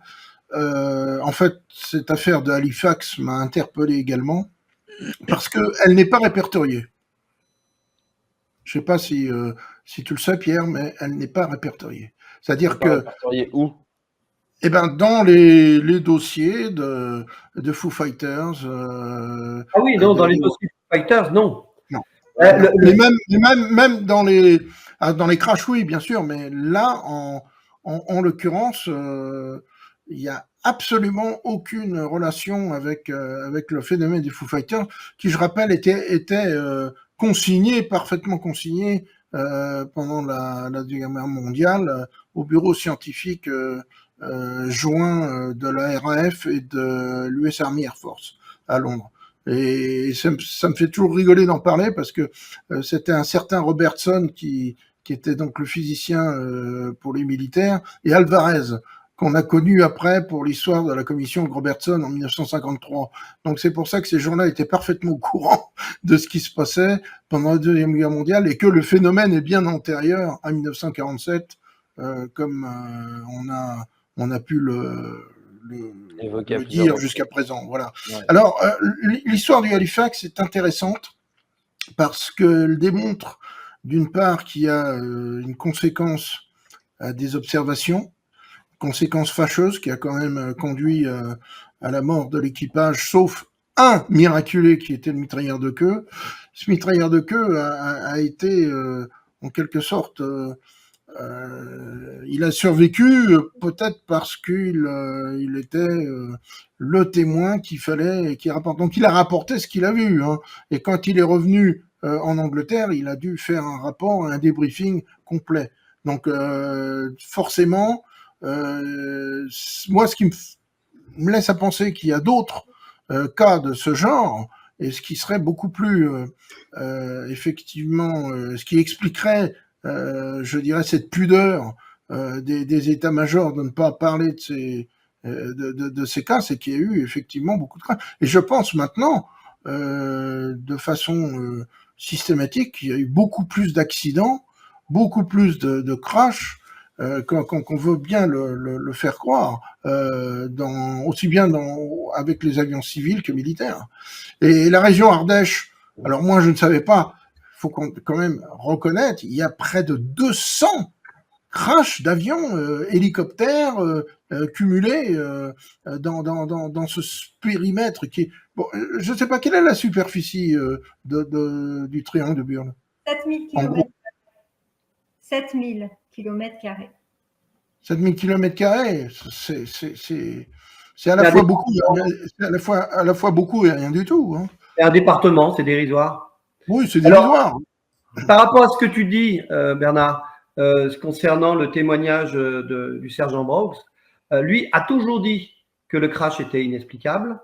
En fait, cette affaire de Halifax m'a interpellé également parce qu'elle n'est pas répertoriée. Je sais pas si tu le sais, Pierre, mais elle n'est pas répertoriée. C'est-à-dire Pas que, répertorié où? eh ben, dans les dossiers de Foo Fighters, ah oui, non, dans les dossiers Fighters, non. non. Le- Mais même dans les crashs, oui, bien sûr, mais là, en l'occurrence, il y a absolument aucune relation avec le phénomène des Foo Fighters, qui, je rappelle, était consigné, parfaitement consigné pendant la Deuxième Guerre mondiale au bureau scientifique joint de la RAF et de l'US Army Air Force à Londres. Et ça me fait toujours rigoler d'en parler parce que c'était un certain Robertson qui était donc le physicien pour les militaires, et Alvarez, qu'on a connu après pour l'histoire de la commission Robertson en 1953. Donc c'est pour ça que ces gens-là étaient parfaitement au courant de ce qui se passait pendant la Deuxième Guerre mondiale et que le phénomène est bien antérieur à 1947, comme on a pu le dire jusqu'à présent. Voilà. Ouais. Alors, l'histoire du Halifax est intéressante parce qu'elle démontre, d'une part, qu'il y a une conséquence à des observations, conséquence fâcheuse qui a quand même conduit à la mort de l'équipage, sauf un miraculé qui était le mitrailleur de queue. Ce mitrailleur de queue a été, en quelque sorte, il a survécu peut-être parce qu'il était le témoin qu'il fallait et qui rapporte. Donc il a rapporté ce qu'il a vu. Hein. Et quand il est revenu en Angleterre, il a dû faire un rapport, un débriefing complet. Donc forcément, moi ce qui me laisse à penser qu'il y a d'autres cas de ce genre, et ce qui serait beaucoup plus effectivement, ce qui expliquerait je dirais, cette pudeur des états-majors de ne pas parler de ces cas, c'est qu'il y a eu effectivement beaucoup de cas. Et je pense maintenant, de façon systématique, qu'il y a eu beaucoup plus d'accidents, beaucoup plus de crashs, qu'on veut bien le faire croire, aussi bien avec les avions civils que militaires. Et la région Ardèche, alors moi je ne savais pas, faut quand même reconnaître, il y a près de 200 crashs d'avions, hélicoptères cumulés dans ce périmètre qui est... Bon, je ne sais pas, quelle est la superficie du triangle de Burle? 7000 km. 7000 km². 7000 km², c'est à la fois beaucoup, à la fois beaucoup et rien du tout. Hein. C'est un département, c'est dérisoire. Oui, c'est dérisoire. Par rapport à ce que tu dis, Bernard, concernant le témoignage du sergent Brooks, lui a toujours dit que le crash était inexplicable.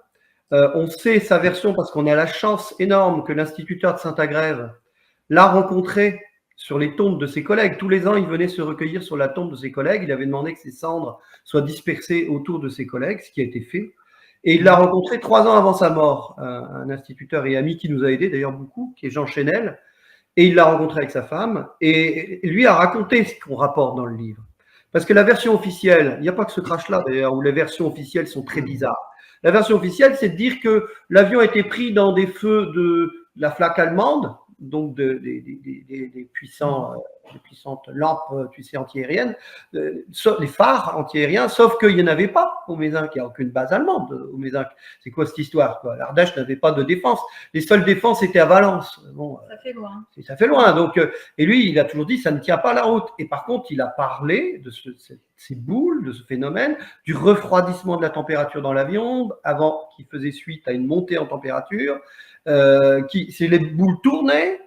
On sait sa version parce qu'on a la chance énorme que l'instituteur de Saint-Agrève l'a rencontré sur les tombes de ses collègues. Tous les ans, il venait se recueillir sur la tombe de ses collègues. Il avait demandé que ses cendres soient dispersées autour de ses collègues, ce qui a été fait. Et il l'a rencontré 3 ans avant sa mort, un instituteur et ami qui nous a aidés d'ailleurs beaucoup, qui est Jean Chénel. Et il l'a rencontré avec sa femme. Et lui a raconté ce qu'on rapporte dans le livre. Parce que la version officielle, il n'y a pas que ce crash-là d'ailleurs, où les versions officielles sont très bizarres. La version officielle, c'est de dire que l'avion a été pris dans des feux de la flaque allemande, donc des puissantes lampes, tu sais, antiaériennes, les phares antiaériens, sauf qu'il n'y en avait pas au Mézenc, il n'y a aucune base allemande au Mézenc. C'est quoi cette histoire, quoi? L'Ardèche n'avait pas de défense. Les seules défenses étaient à Valence. Bon, Ça fait loin. ça fait loin. Donc, et lui, il a toujours dit ça ne tient pas la route. Et par contre, il a parlé de ces boules, de ce phénomène, du refroidissement de la température dans l'avion, avant qui faisait suite à une montée en température. C'est les boules tournées,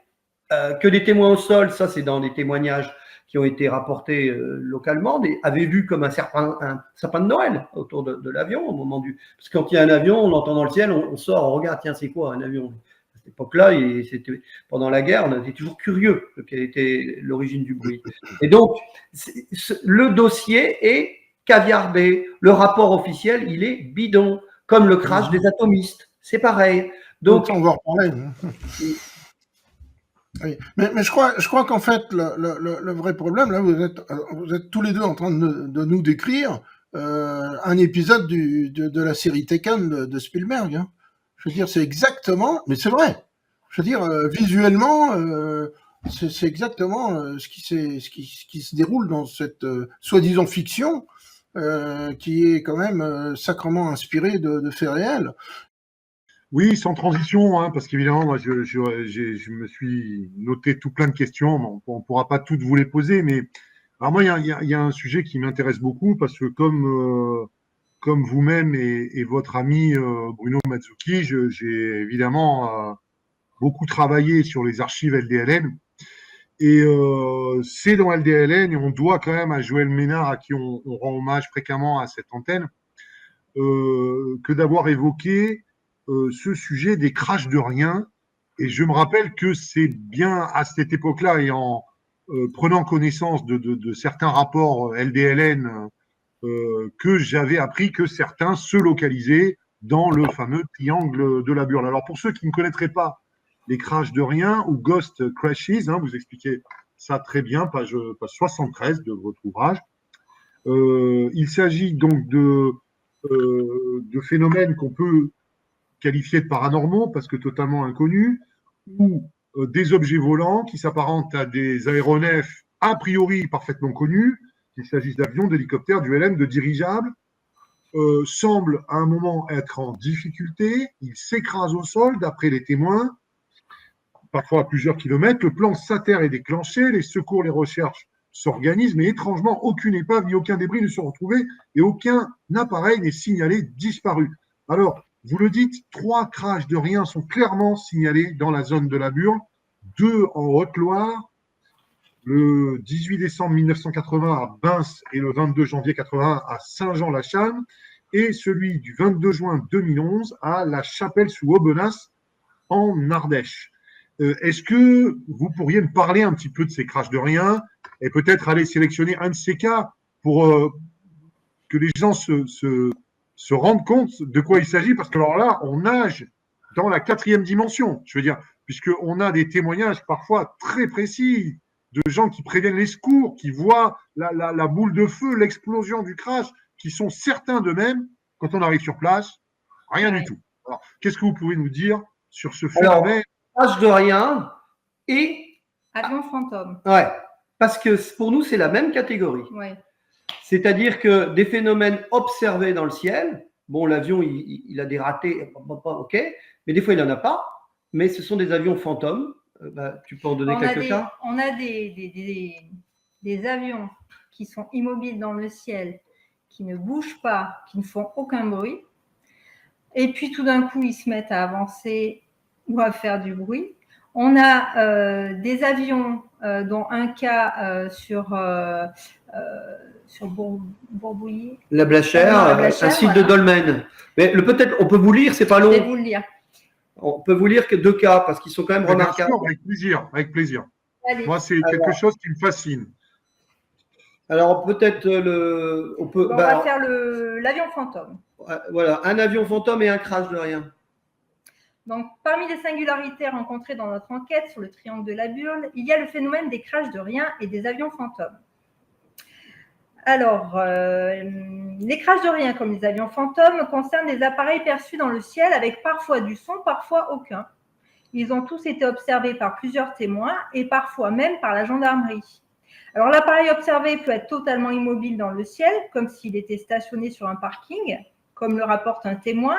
que les témoins au sol, ça c'est dans les témoignages qui ont été rapportés localement, avaient vu comme un sapin de Noël autour de l'avion au moment du. Parce que quand il y a un avion, on l'entend dans le ciel, on sort, on regarde, tiens, c'est quoi un avion? À cette époque-là, c'était pendant la guerre, on était toujours curieux de quelle était l'origine du bruit. Et donc, le dossier est caviardé. Le rapport officiel, il est bidon, comme le crash des atomistes. C'est pareil. Donc, on va en reparler. Oui. Mais je crois qu'en fait, le vrai problème, là, vous êtes tous les deux en train de nous décrire un épisode de la série Taken de Spielberg. Hein. Je veux dire, c'est exactement, mais c'est vrai. Je veux dire, visuellement, c'est exactement ce qui se déroule dans cette soi-disant fiction, qui est quand même sacrément inspirée de faits réels. Oui, sans transition, hein, parce qu'évidemment, moi, je me suis noté tout plein de questions, mais on ne pourra pas toutes vous les poser. Mais alors moi, il y a un sujet qui m'intéresse beaucoup, parce que comme vous-même et votre ami Bruno Mazzucchi, j'ai évidemment beaucoup travaillé sur les archives LDLN. Et c'est dans LDLN, et on doit quand même à Joël Ménard, à qui on rend hommage fréquemment à cette antenne, que d'avoir évoqué ce sujet des crashs de rien. Et je me rappelle que c'est bien à cette époque-là, et en prenant connaissance de certains rapports LDLN, que j'avais appris que certains se localisaient dans le fameux triangle de la Burle. Alors pour ceux qui ne connaîtraient pas les crashs de rien ou Ghost Crashes, hein, vous expliquez ça très bien, page 73 de votre ouvrage. Il s'agit donc de phénomènes qu'on peut qualifiés de paranormaux parce que totalement inconnus, ou des objets volants qui s'apparentent à des aéronefs a priori parfaitement connus, qu'il s'agisse d'avions, d'hélicoptères, d'ULM, de dirigeables, semblent à un moment être en difficulté, ils s'écrasent au sol d'après les témoins, parfois à plusieurs kilomètres, le plan s'atterre est déclenché, les secours, les recherches s'organisent, mais étrangement, aucune épave ni aucun débris ne sont retrouvés et aucun appareil n'est signalé disparu. Alors, vous le dites, 3 crashs de rien sont clairement signalés dans la zone de la Burle, 2 en Haute-Loire, le 18 décembre 1980 à Bince et le 22 janvier 81 à Saint-Jean-la-Châne, et celui du 22 juin 2011 à La Chapelle-sous-Aubenas en Ardèche. Est-ce que vous pourriez me parler un petit peu de ces crashs de rien et peut-être aller sélectionner un de ces cas pour que les gens se rendent compte de quoi il s'agit, parce que alors là, on nage dans la 4e dimension, je veux dire, puisqu'on a des témoignages parfois très précis de gens qui préviennent les secours, qui voient la boule de feu, l'explosion du crash, qui sont certains d'eux-mêmes, quand on arrive sur place, rien du tout. Alors, qu'est-ce que vous pouvez nous dire sur ce phénomène? Crash de rien et avion fantôme. Ouais, parce que pour nous, c'est la même catégorie. Ouais. C'est-à-dire que des phénomènes observés dans le ciel, bon, l'avion, il a des ratés, ok, mais des fois, il n'en a pas, mais ce sont des avions fantômes. Tu peux en donner quelques cas? On a des avions qui sont immobiles dans le ciel, qui ne bougent pas, qui ne font aucun bruit, et puis tout d'un coup, ils se mettent à avancer ou à faire du bruit. On a des avions, dont un cas sur Bourbouilly. La Blachère, un site de dolmen. Mais peut-être, on peut vous lire, c'est pas long. Je vais vous le lire. On peut vous lire que 2 cas, parce qu'ils sont quand même remarquables. Bien sûr, avec plaisir. Allez. Moi, c'est quelque chose qui me fascine. Alors peut-être on peut. On va faire l'avion fantôme. Voilà, un avion fantôme et un crash de rien. Donc, parmi les singularités rencontrées dans notre enquête sur le triangle de la Burle, il y a le phénomène des crashs de rien et des avions fantômes. Alors, les crashs de rien, comme les avions fantômes, concernent des appareils perçus dans le ciel avec parfois du son, parfois aucun. Ils ont tous été observés par plusieurs témoins et parfois même par la gendarmerie. Alors, l'appareil observé peut être totalement immobile dans le ciel, comme s'il était stationné sur un parking, comme le rapporte un témoin,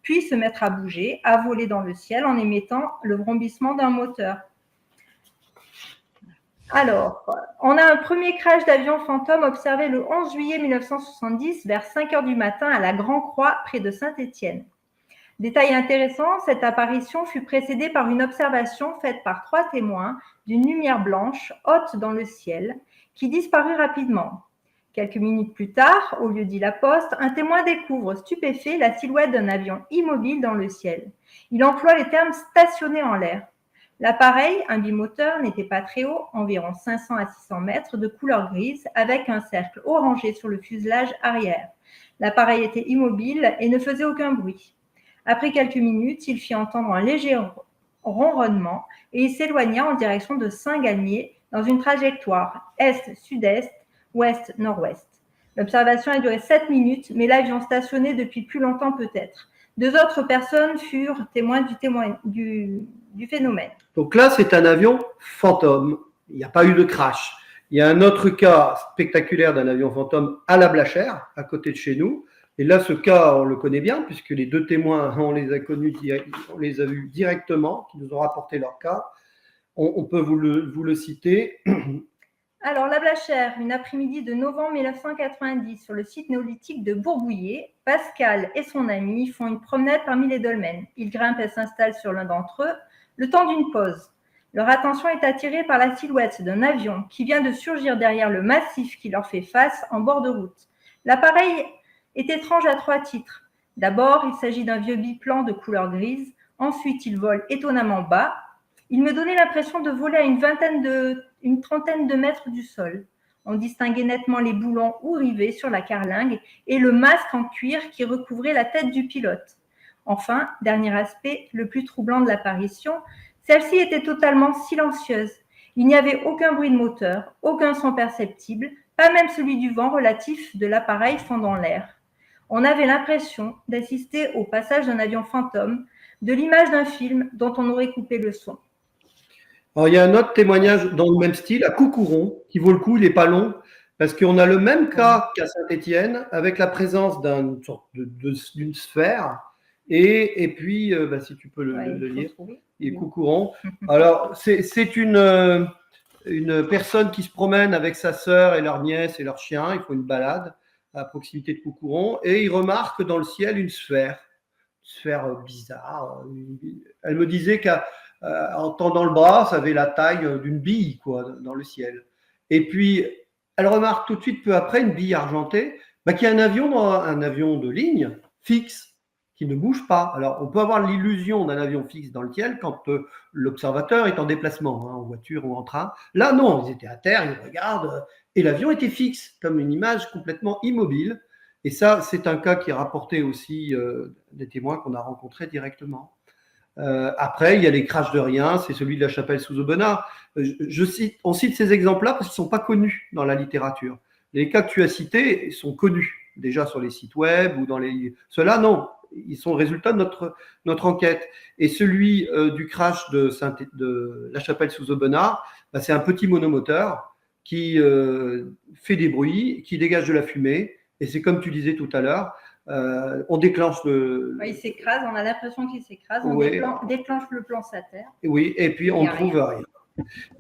puis se mettre à bouger, à voler dans le ciel en émettant le vrombissement d'un moteur. Alors, on a un premier crash d'avion fantôme observé le 11 juillet 1970 vers 5 heures du matin à la Grand-Croix près de Saint-Étienne. Détail intéressant, cette apparition fut précédée par une observation faite par 3 témoins d'une lumière blanche haute dans le ciel qui disparut rapidement. Quelques minutes plus tard, au lieu-dit La Poste, un témoin découvre stupéfait la silhouette d'un avion immobile dans le ciel. Il emploie les termes stationné en l'air. L'appareil, un bimoteur, n'était pas très haut, environ 500 à 600 mètres, de couleur grise, avec un cercle orangé sur le fuselage arrière. L'appareil était immobile et ne faisait aucun bruit. Après quelques minutes, il fit entendre un léger ronronnement et il s'éloigna en direction de Saint-Galmier dans une trajectoire est-sud-est, ouest-nord-ouest. L'observation a duré 7 minutes, mais l'avion stationnait depuis plus longtemps peut-être. 2 autres personnes furent témoins du phénomène. Donc là, c'est un avion fantôme. Il n'y a pas eu de crash. Il y a un autre cas spectaculaire d'un avion fantôme à la Blachère, à côté de chez nous. Et là, ce cas, on le connaît bien, puisque les 2 témoins, on les a connus, on les a vus directement, qui nous ont rapporté leur cas. On peut vous le citer. Alors, la Blachère, une après-midi de novembre 1990, sur le site néolithique de Bourbouillet, Pascal et son ami font une promenade parmi les dolmens. Ils grimpent et s'installent sur l'un d'entre eux, le temps d'une pause. Leur attention est attirée par la silhouette d'un avion qui vient de surgir derrière le massif qui leur fait face en bord de route. L'appareil est étrange à 3 titres. D'abord, il s'agit d'un vieux biplan de couleur grise. Ensuite, il vole étonnamment bas. Il me donnait l'impression de voler à une trentaine de mètres du sol. On distinguait nettement les boulons ou rivets sur la carlingue et le masque en cuir qui recouvrait la tête du pilote. Enfin, dernier aspect, le plus troublant de l'apparition, celle-ci était totalement silencieuse. Il n'y avait aucun bruit de moteur, aucun son perceptible, pas même celui du vent relatif de l'appareil fendant l'air. On avait l'impression d'assister au passage d'un avion fantôme, de l'image d'un film dont on aurait coupé le son. Alors, il y a un autre témoignage dans le même style, à Coucouron, qui vaut le coup, il n'est pas long, parce qu'on a le même cas qu'à Saint-Étienne, avec la présence d'une sorte d'une sphère, et puis, si tu peux le lire, il est Coucouron. Alors, c'est une personne qui se promène avec sa sœur et leur nièce et leur chien, ils font une balade à proximité de Coucouron, et ils remarquent dans le ciel une sphère bizarre. Elle me disait qu'en tendant le bras, ça avait la taille d'une bille dans le ciel. Et puis, elle remarque tout de suite, peu après, une bille argentée, qu'il y a un avion de ligne fixe qui ne bouge pas. Alors, on peut avoir l'illusion d'un avion fixe dans le ciel quand l'observateur est en déplacement, en voiture ou en train. Là, non, ils étaient à terre, ils regardent, et l'avion était fixe, comme une image complètement immobile. Et ça, c'est un cas qui est rapporté aussi des témoins qu'on a rencontrés directement. Après, il y a les crashs de rien, c'est celui de la chapelle sous Aubenas. On cite ces exemples-là parce qu'ils ne sont pas connus dans la littérature. Les cas que tu as cités sont connus déjà sur les sites web ou dans les. Ceux-là, non, ils sont le résultat de notre enquête. Et celui du crash de la chapelle sous Aubenas, c'est un petit monomoteur qui fait des bruits, qui dégage de la fumée. Et c'est comme tu disais tout à l'heure, on déclenche il s'écrase, on a l'impression qu'il s'écrase, on déclenche le plan Sater. Oui, et puis on ne trouve rien.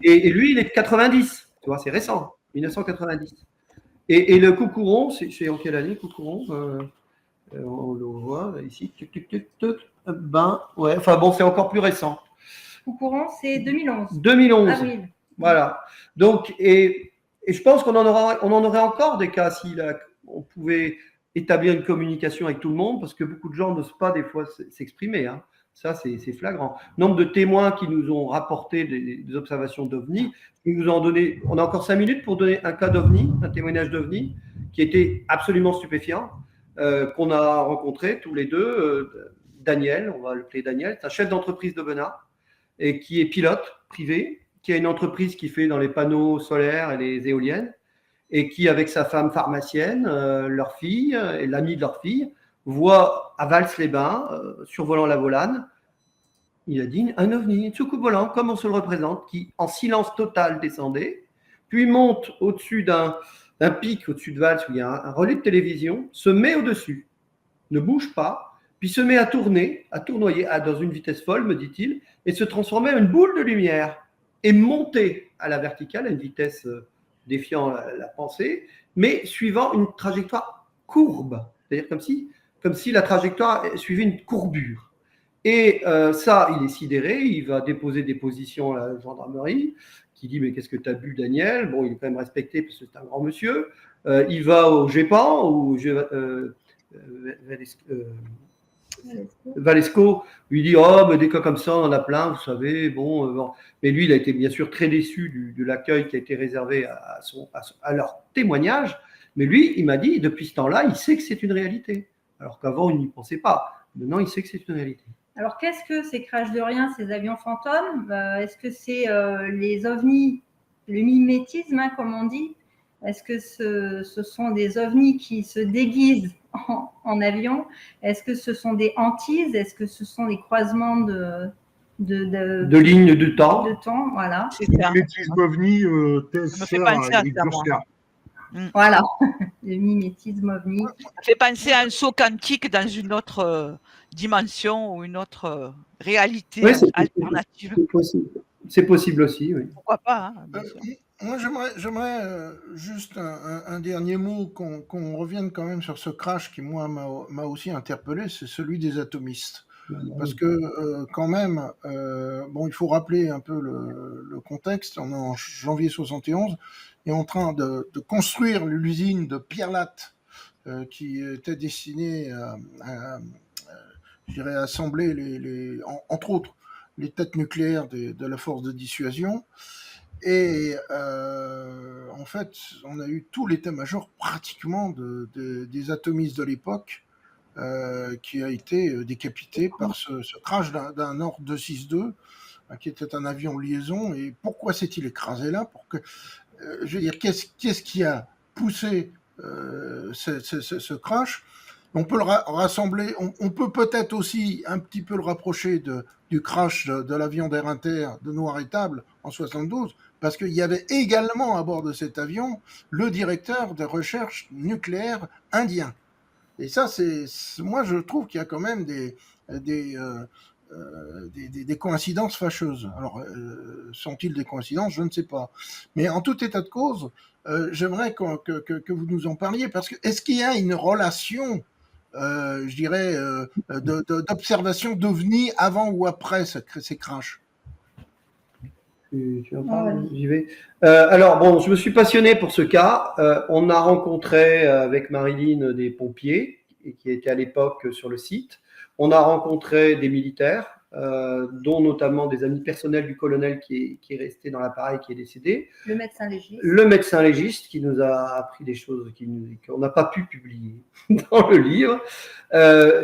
Et lui, il est de 90, tu vois, c'est récent, 1990. Et le Coucouron, c'est en quelle année, Coucouron on le voit là, ici. C'est encore plus récent. Coucouron, c'est 2011. 2011. Avril. Voilà. Donc, et je pense qu'on en aurait encore des cas si on pouvait établir une communication avec tout le monde, parce que beaucoup de gens n'osent pas des fois s'exprimer. Ça, c'est flagrant. Nombre de témoins qui nous ont rapporté des observations d'OVNI, ils nous ont donné, on a encore 5 minutes pour donner un cas d'OVNI, un témoignage d'OVNI, qui était absolument stupéfiant, qu'on a rencontré tous les deux. Daniel, on va l'appeler Daniel, c'est un chef d'entreprise de Benard, et qui est pilote privé, qui a une entreprise qui fait dans les panneaux solaires et les éoliennes, et qui, avec sa femme pharmacienne, leur fille et l'ami de leur fille, voit à Vals-les-Bains, survolant la Volane, il a dit un ovni, une soucoupe volante, comme on se le représente, qui en silence total descendait, puis monte au-dessus d'un pic, au-dessus de Vals, où il y a un relais de télévision, se met au-dessus, ne bouge pas, puis se met à tourner, à tournoyer dans une vitesse folle, me dit-il, et se transformer en une boule de lumière, et monter à la verticale, à une vitesse défiant la pensée, mais suivant une trajectoire courbe, c'est-à-dire comme si la trajectoire suivait une courbure. Et ça, il est sidéré, il va déposer des positions à la gendarmerie, qui dit « Mais qu'est-ce que tu as bu, Daniel ?» Bon, il est quand même respecté parce que c'est un grand monsieur. Il va au GEPAN, Valesco, lui dit « Oh, mais des cas comme ça, on en a plein, vous savez. » Bon. Mais lui, il a été bien sûr très déçu de l'accueil qui a été réservé à leur témoignage. Mais lui, il m'a dit, depuis ce temps-là, il sait que c'est une réalité. Alors qu'avant, il n'y pensait pas. Maintenant, il sait que c'est une réalité. Alors, qu'est-ce que ces crashs de rien, ces avions fantômes? Est-ce que c'est les ovnis, le mimétisme, hein, comme on dit? Est-ce que ce sont des ovnis qui se déguisent en avion? Est-ce que ce sont des hantises? Est-ce que ce sont des croisements de lignes de temps? Voilà. Le mimétisme ovni, Voilà, le mimétisme ovni. Ça fait penser à un saut quantique dans une autre dimension ou une autre réalité alternative. C'est possible aussi, oui. Pourquoi pas, hein, moi, j'aimerais juste un dernier mot, qu'on revienne quand même sur ce crash qui, moi, m'a aussi interpellé, c'est celui des atomistes. Parce que quand même, il faut rappeler un peu le contexte. On est en janvier 71 et en train de construire l'usine de Pierre Latte qui était destinée à assembler entre autres les têtes nucléaires de la force de dissuasion. Et en fait, on a eu tout l'état-major pratiquement des atomistes de l'époque qui a été décapité par ce crash d'un Nord 262 qui était un avion liaison. Et pourquoi s'est-il écrasé là? Je veux dire, qu'est-ce qui a poussé ce crash? On peut le rassembler, on peut peut-être aussi un petit peu le rapprocher du crash de l'avion d'Air Inter de Noir-Étable en 72, parce qu'il y avait également à bord de cet avion le directeur de recherche nucléaire indien. Et ça, moi je trouve qu'il y a quand même des coïncidences fâcheuses. Alors, sont-ils des coïncidences? Je ne sais pas. Mais en tout état de cause, j'aimerais que vous nous en parliez, parce que est-ce qu'il y a une relation d'observation d'OVNI avant ou après ces crashs? Tu en parles? J'y vais. Alors, bon, je me suis passionné pour ce cas. On a rencontré avec Marilyn des pompiers qui étaient à l'époque sur le site. On a rencontré des militaires, dont notamment des amis personnels du colonel qui est resté dans l'appareil, qui est décédé. Le médecin légiste. Le médecin légiste qui nous a appris des choses qu'on n'a pas pu publier dans le livre.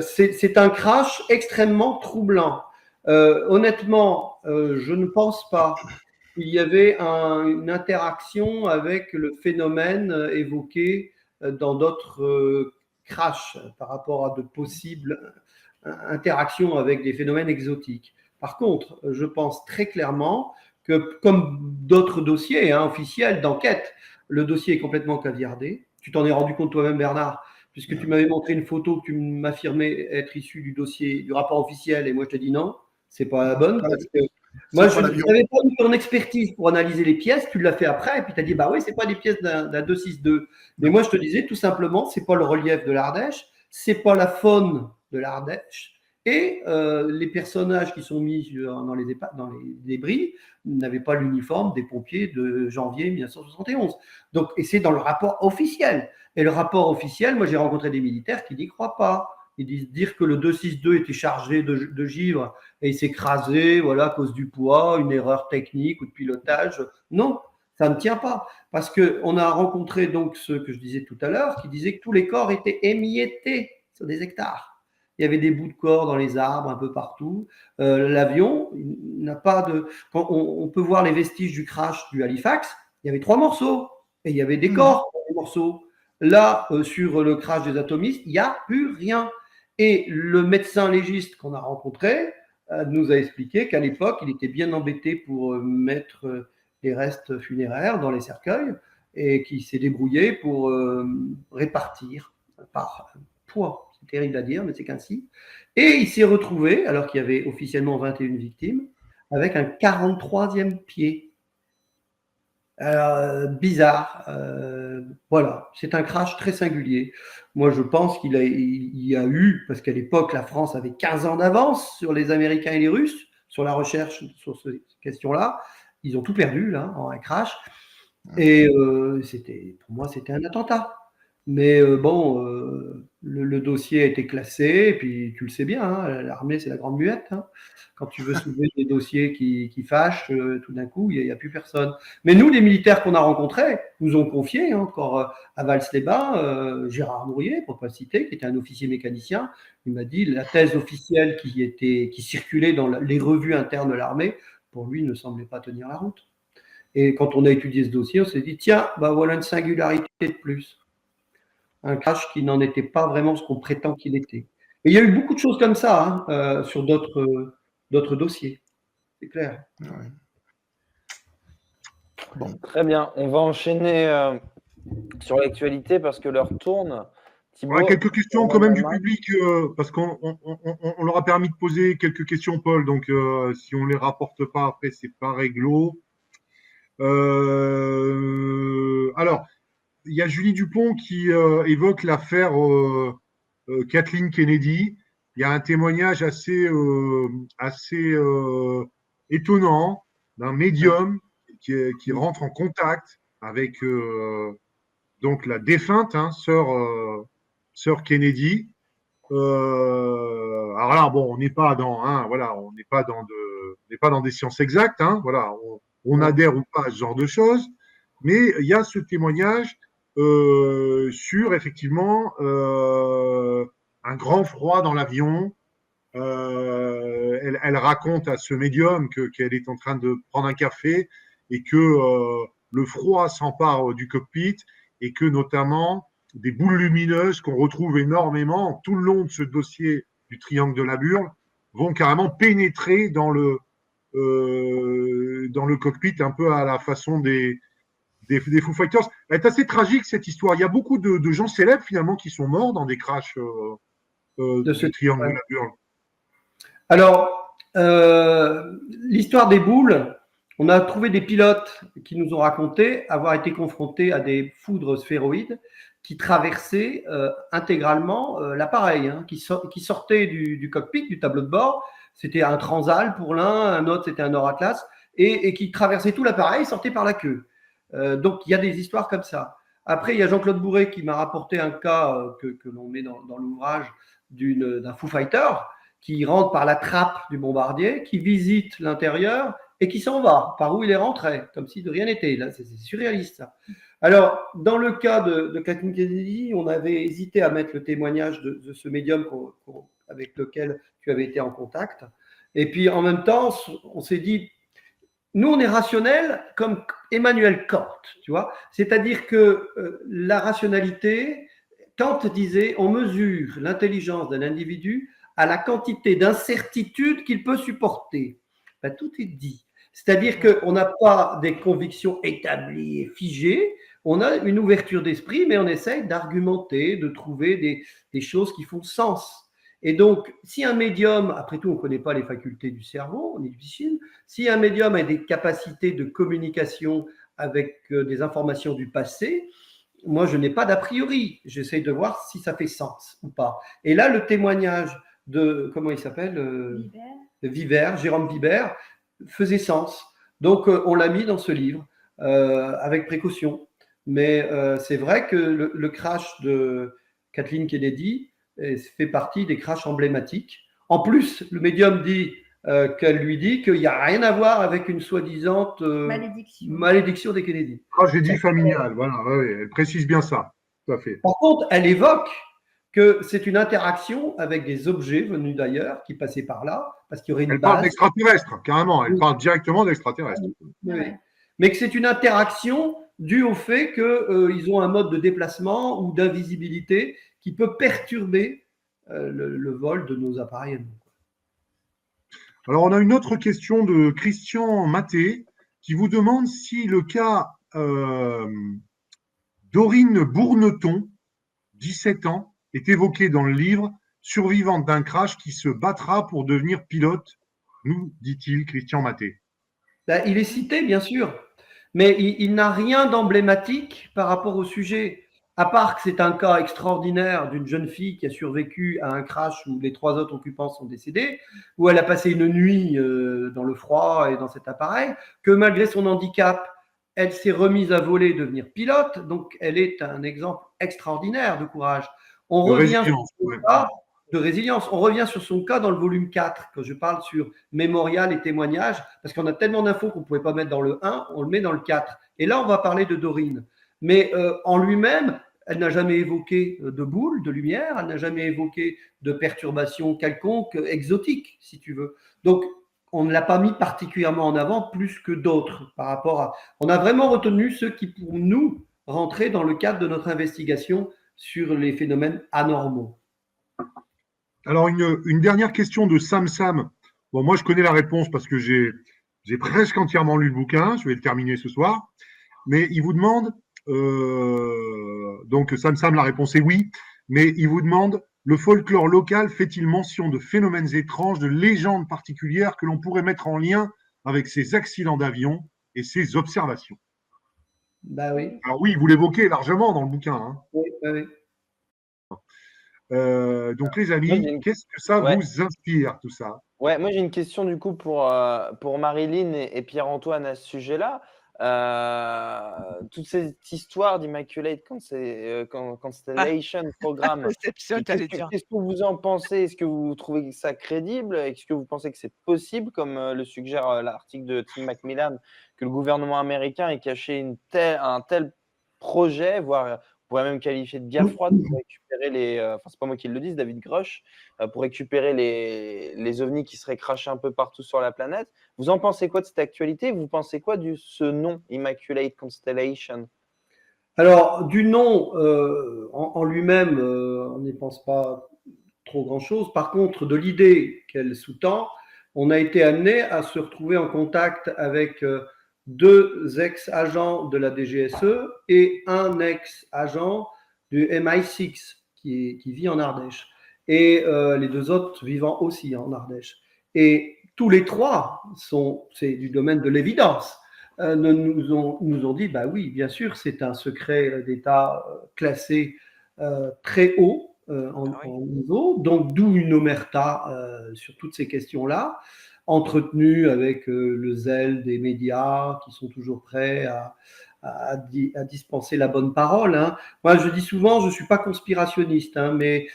C'est un crash extrêmement troublant. Honnêtement, je ne pense pas qu'il y avait une interaction avec le phénomène évoqué dans d'autres crashs par rapport à de possibles interactions avec des phénomènes exotiques. Par contre, je pense très clairement que, comme d'autres dossiers officiels d'enquête, le dossier est complètement caviardé. Tu t'en es rendu compte toi-même, Bernard, puisque tu m'avais montré une photo que tu m'affirmais être issue du dossier, du rapport officiel, et moi je te dis non, c'est pas la bonne. Parce que moi, je n'avais pas eu ton expertise pour analyser les pièces, tu l'as fait après, et puis tu as dit, bah oui, c'est pas des pièces d'un 262. Mais moi, je te disais, tout simplement, c'est pas le relief de l'Ardèche, c'est pas la faune de l'Ardèche, et les personnages qui sont mis dans les débris n'avaient pas l'uniforme des pompiers de janvier 1971. Donc, et c'est dans le rapport officiel. Et le rapport officiel, moi j'ai rencontré des militaires qui n'y croient pas. Ils disent dire que le 262 était chargé de givre et il s'est écrasé, voilà, à cause du poids, une erreur technique ou de pilotage. Non, ça ne tient pas. Parce qu'on a rencontré donc ceux que je disais tout à l'heure, qui disaient que tous les corps étaient émiettés sur des hectares. Il y avait des bouts de corps dans les arbres un peu partout. L'avion n'a pas de. Quand on peut voir les vestiges du crash du Halifax, il y avait 3 morceaux et il y avait des corps dans les morceaux. Là, sur le crash des atomistes, il n'y a plus rien. Et le médecin légiste qu'on a rencontré nous a expliqué qu'à l'époque, il était bien embêté pour mettre les restes funéraires dans les cercueils et qu'il s'est débrouillé pour répartir par poids. C'est terrible à dire, mais c'est qu'ainsi. Et il s'est retrouvé, alors qu'il y avait officiellement 21 victimes, avec un 43e pied. Bizarre. Voilà, c'est un crash très singulier. Moi, je pense qu'il y a eu, parce qu'à l'époque, la France avait 15 ans d'avance sur les Américains et les Russes, sur la recherche sur ces questions-là. Ils ont tout perdu, là, en un crash. Et pour moi, c'était un attentat. Mais bon, le dossier a été classé, et puis tu le sais bien, hein, l'armée, c'est la grande muette. Hein. Quand tu veux soulever des dossiers qui fâchent, tout d'un coup, il n'y a plus personne. Mais nous, les militaires qu'on a rencontrés, nous ont confié, hein, encore à Vals-les-Bains, Gérard Nourier, pour ne pas citer, qui était un officier mécanicien, il m'a dit la thèse officielle qui circulait dans les revues internes de l'armée, pour lui, ne semblait pas tenir la route. Et quand on a étudié ce dossier, on s'est dit, tiens, bah voilà une singularité de plus. Un crash qui n'en était pas vraiment ce qu'on prétend qu'il était. Et il y a eu beaucoup de choses comme ça hein, sur d'autres dossiers. C'est clair. Ouais. Bon. Très bien. On va enchaîner sur l'actualité parce que l'heure tourne. Thibaut, ouais, quelques questions quand même du public, parce qu'on leur a permis de poser quelques questions, Paul. Donc, si on ne les rapporte pas après, c'est pas réglo. Alors, il y a Julie Dupont qui évoque l'affaire Kathleen Kennedy. Il y a un témoignage assez étonnant d'un médium qui rentre en contact avec donc la défunte sœur Kennedy. Alors là, bon, on n'est pas dans des sciences exactes. Hein, voilà, on adhère ou pas à ce genre de choses. Mais il y a ce témoignage sur effectivement un grand froid dans l'avion. Elle raconte à ce médium qu'elle est en train de prendre un café et que le froid s'empare du cockpit et que notamment des boules lumineuses qu'on retrouve énormément tout le long de ce dossier du triangle de la Burle vont carrément pénétrer dans le cockpit un peu à la façon des Foo Fighters. Elle est assez tragique cette histoire. Il y a beaucoup de gens célèbres finalement qui sont morts dans des crashs de ce triangle de la Burle. Alors, l'histoire des boules, on a trouvé des pilotes qui nous ont raconté avoir été confrontés à des foudres sphéroïdes qui traversaient intégralement l'appareil, hein, qui sortaient du cockpit, du tableau de bord. C'était un Transal pour l'un, un autre c'était un Nord Atlas, et qui traversaient tout l'appareil, sortaient par la queue. Donc, il y a des histoires comme ça. Après, il y a Jean-Claude Bourret qui m'a rapporté un cas que l'on met dans l'ouvrage d'un Foo Fighter qui rentre par la trappe du bombardier, qui visite l'intérieur et qui s'en va, par où il est rentré, comme si de rien n'était. Là, c'est surréaliste, ça. Alors, dans le cas de Kathleen Kennedy, on avait hésité à mettre le témoignage de ce médium avec lequel tu avais été en contact. Et puis, en même temps, on s'est dit, nous, on est rationnel comme Emmanuel Kant, tu vois. C'est-à-dire que la rationalité, Kant disait, on mesure l'intelligence d'un individu à la quantité d'incertitude qu'il peut supporter. Ben, tout est dit. C'est-à-dire qu'on n'a pas des convictions établies et figées, on a une ouverture d'esprit, mais on essaye d'argumenter, de trouver des choses qui font sens. Et donc, si un médium, après tout, on ne connaît pas les facultés du cerveau, on est difficile, si un médium a des capacités de communication avec des informations du passé, moi, je n'ai pas d'a priori. J'essaye de voir si ça fait sens ou pas. Et là, le témoignage de, comment il s'appelle Vibert, Jérôme Vibert, faisait sens. Donc, on l'a mis dans ce livre avec précaution. Mais c'est vrai que le crash de Kathleen Kennedy, et fait partie des crashs emblématiques. En plus, le médium dit qu'elle lui dit qu'il n'y a rien à voir avec une soi-disant malédiction des Kennedy. Tragédie familiale, voilà, ouais, elle précise bien ça, tout à fait. Par contre, elle évoque que c'est une interaction avec des objets venus d'ailleurs qui passaient par là, parce qu'il y aurait une Elle base. parle d'extraterrestres, carrément, elle parle directement d'extraterrestres. Oui. Ouais. Mais que c'est une interaction due au fait qu'ils ont un mode de déplacement ou d'invisibilité qui peut perturber le vol de nos appareils. Alors, on a une autre question de Christian Maté qui vous demande si le cas Dorine Bourneton, 17 ans, est évoqué dans le livre Survivante d'un crash qui se battra pour devenir pilote, nous dit-il Christian Maté. Ben, il est cité, bien sûr, mais il n'a rien d'emblématique par rapport au sujet, à part que c'est un cas extraordinaire d'une jeune fille qui a survécu à un crash où les 3 autres occupants sont décédés, où elle a passé une nuit dans le froid et dans cet appareil, que malgré son handicap, elle s'est remise à voler et devenir pilote, donc elle est un exemple extraordinaire de courage. On revient sur son cas de résilience. On revient sur son cas dans le volume 4, quand je parle sur mémorial et témoignage, parce qu'on a tellement d'infos qu'on ne pouvait pas mettre dans le 1, on le met dans le 4. Et là, on va parler de Dorine. Mais en lui-même, elle n'a jamais évoqué de boule de lumière, elle n'a jamais évoqué de perturbation quelconque, exotique, si tu veux. Donc, on ne l'a pas mis particulièrement en avant plus que d'autres par rapport à… On a vraiment retenu ceux qui, pour nous, rentraient dans le cadre de notre investigation sur les phénomènes anormaux. Alors, une dernière question de Sam Sam. Bon, moi, je connais la réponse parce que j'ai presque entièrement lu le bouquin. Je vais le terminer ce soir. Mais il vous demande, donc Sam Sam, la réponse est oui, mais il vous demande, le folklore local fait-il mention de phénomènes étranges, de légendes particulières que l'on pourrait mettre en lien avec ces accidents d'avion et ces observations? Ben oui. Alors oui, vous l'évoquez largement dans le bouquin. Hein. Oui, oui. Donc les amis, qu'est-ce que ça vous inspire tout ça? Ouais, moi j'ai une question du coup pour Marilyn et Pierre-Antoine à ce sujet-là. Toute cette histoire d'Immaculate Constellation Programme, qu'est-ce que vous en pensez? Est-ce que vous trouvez ça crédible? Est-ce que vous pensez que c'est possible, comme le suggère l'article de Tim Macmillan, que le gouvernement américain ait caché un tel projet, voire on pourrait même qualifier de guerre froide pour récupérer enfin c'est pas moi qui le dis, c'est David Grush, pour récupérer les ovnis qui seraient crachés un peu partout sur la planète. Vous en pensez quoi de cette actualité? Vous pensez quoi de ce nom, Immaculate Constellation? Alors, du nom en lui-même, on n'y pense pas trop grand-chose. Par contre, de l'idée qu'elle sous-tend, on a été amené à se retrouver en contact avec 2 ex-agents de la DGSE et un ex-agent du MI6 qui vit en Ardèche. Et les 2 autres vivant aussi en Ardèche. Et tous les 3 c'est du domaine de l'évidence, nous ont dit, bah oui, bien sûr, c'est un secret d'État classé très haut en niveau, donc d'où une omerta sur toutes ces questions-là, entretenue avec le zèle des médias qui sont toujours prêts à dispenser la bonne parole. Hein. Moi, je dis souvent, je ne suis pas conspirationniste, hein, mais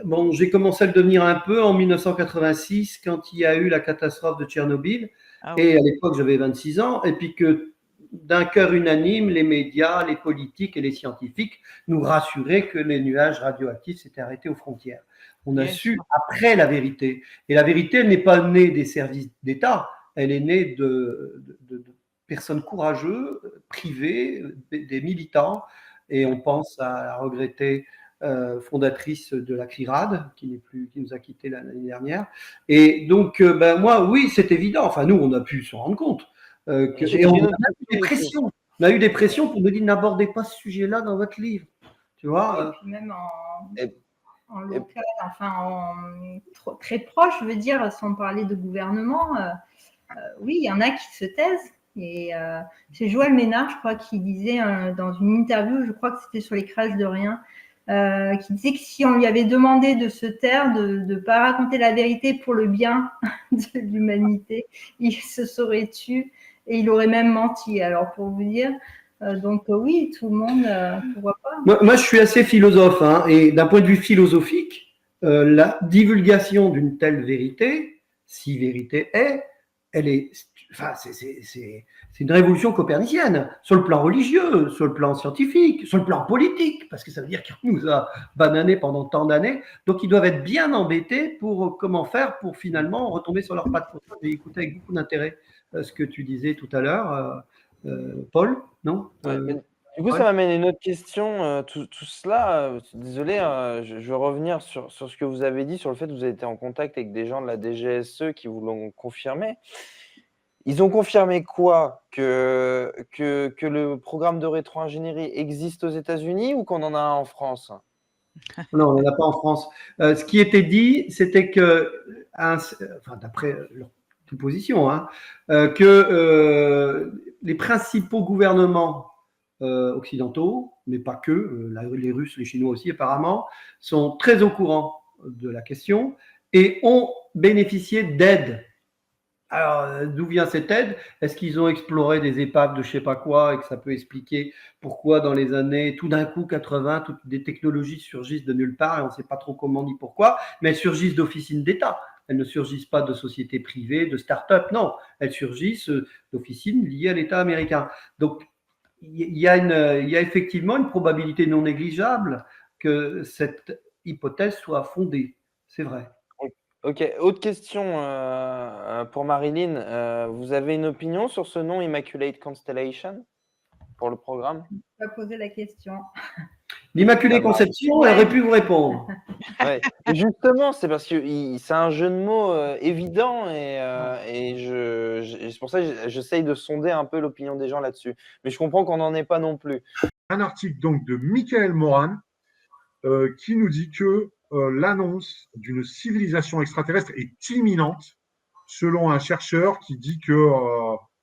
bon, j'ai commencé à le devenir un peu en 1986 quand il y a eu la catastrophe de Tchernobyl. Ah oui. Et à l'époque, j'avais 26 ans. Et puis que d'un cœur unanime, les médias, les politiques et les scientifiques nous rassuraient que les nuages radioactifs s'étaient arrêtés aux frontières. On a su après la vérité. Et la vérité, elle n'est pas née des services d'État. Elle est née de personnes courageuses, privées, des militants. Et on pense à la regrettée fondatrice de la CRIRAD, qui nous a quittés l'année dernière. Et donc, moi, oui, c'est évident. Enfin, nous, on a pu s'en rendre compte. Et on a eu des pressions. On a eu des pressions pour nous dire n'abordez pas ce sujet-là dans votre livre. Tu vois. Et puis même en local, enfin très proche, je veux dire, sans parler de gouvernement. Oui, il y en a qui se taisent. Et c'est Joël Ménard, je crois, qui disait dans une interview, je crois que c'était sur les crashs de rien, qui disait que si on lui avait demandé de se taire, de ne pas raconter la vérité pour le bien de l'humanité, il se serait tu et il aurait même menti. Alors pour vous dire, donc oui, tout le monde, pourquoi pas. Moi, je suis assez philosophe, hein, et d'un point de vue philosophique, la divulgation d'une telle vérité, si vérité est, elle est, enfin, c'est une révolution copernicienne sur le plan religieux, sur le plan scientifique, sur le plan politique, parce que ça veut dire qu'on nous a bananés pendant tant d'années. Donc, ils doivent être bien embêtés pour comment faire pour finalement retomber sur leurs pattes. J'ai écouté avec beaucoup d'intérêt ce que tu disais tout à l'heure, Paul, non Ouais, du coup, ouais. ça m'amène à une autre question. Tout cela, désolé, je veux revenir sur ce que vous avez dit, sur le fait que vous avez été en contact avec des gens de la DGSE qui vous l'ont confirmé. Ils ont confirmé quoi? Que le programme de rétro-ingénierie existe aux États-Unis ou qu'on en a un en France? Non, on n'en a pas en France. Ce qui était dit, c'était que, enfin, d'après leur position, hein, que les principaux gouvernements occidentaux, mais pas que, les Russes, les Chinois aussi apparemment, sont très au courant de la question et ont bénéficié d'aide. Alors, d'où vient cette aide? Est-ce qu'ils ont exploré des épaves de je sais pas quoi et que ça peut expliquer pourquoi dans les années, tout d'un coup, 80, toutes des technologies surgissent de nulle part et on ne sait pas trop comment ni pourquoi, mais elles surgissent d'officines d'État. Elles ne surgissent pas de sociétés privées, de start-up, non. Elles surgissent d'officines liées à l'État américain. Donc, il y a effectivement une probabilité non négligeable que cette hypothèse soit fondée. C'est vrai. Ok, autre question pour Marilyn. Vous avez une opinion sur ce nom Immaculate Constellation pour le programme? Tu vas poser la question. L'Immaculée Conception, elle aurait pu vous répondre. Ouais. Justement, c'est parce que c'est un jeu de mots évident et c'est pour ça que j'essaye de sonder un peu l'opinion des gens là-dessus. Mais je comprends qu'on n'en est pas non plus. Un article donc de Michael Moran qui nous dit que l'annonce d'une civilisation extraterrestre est imminente, selon un chercheur qui dit que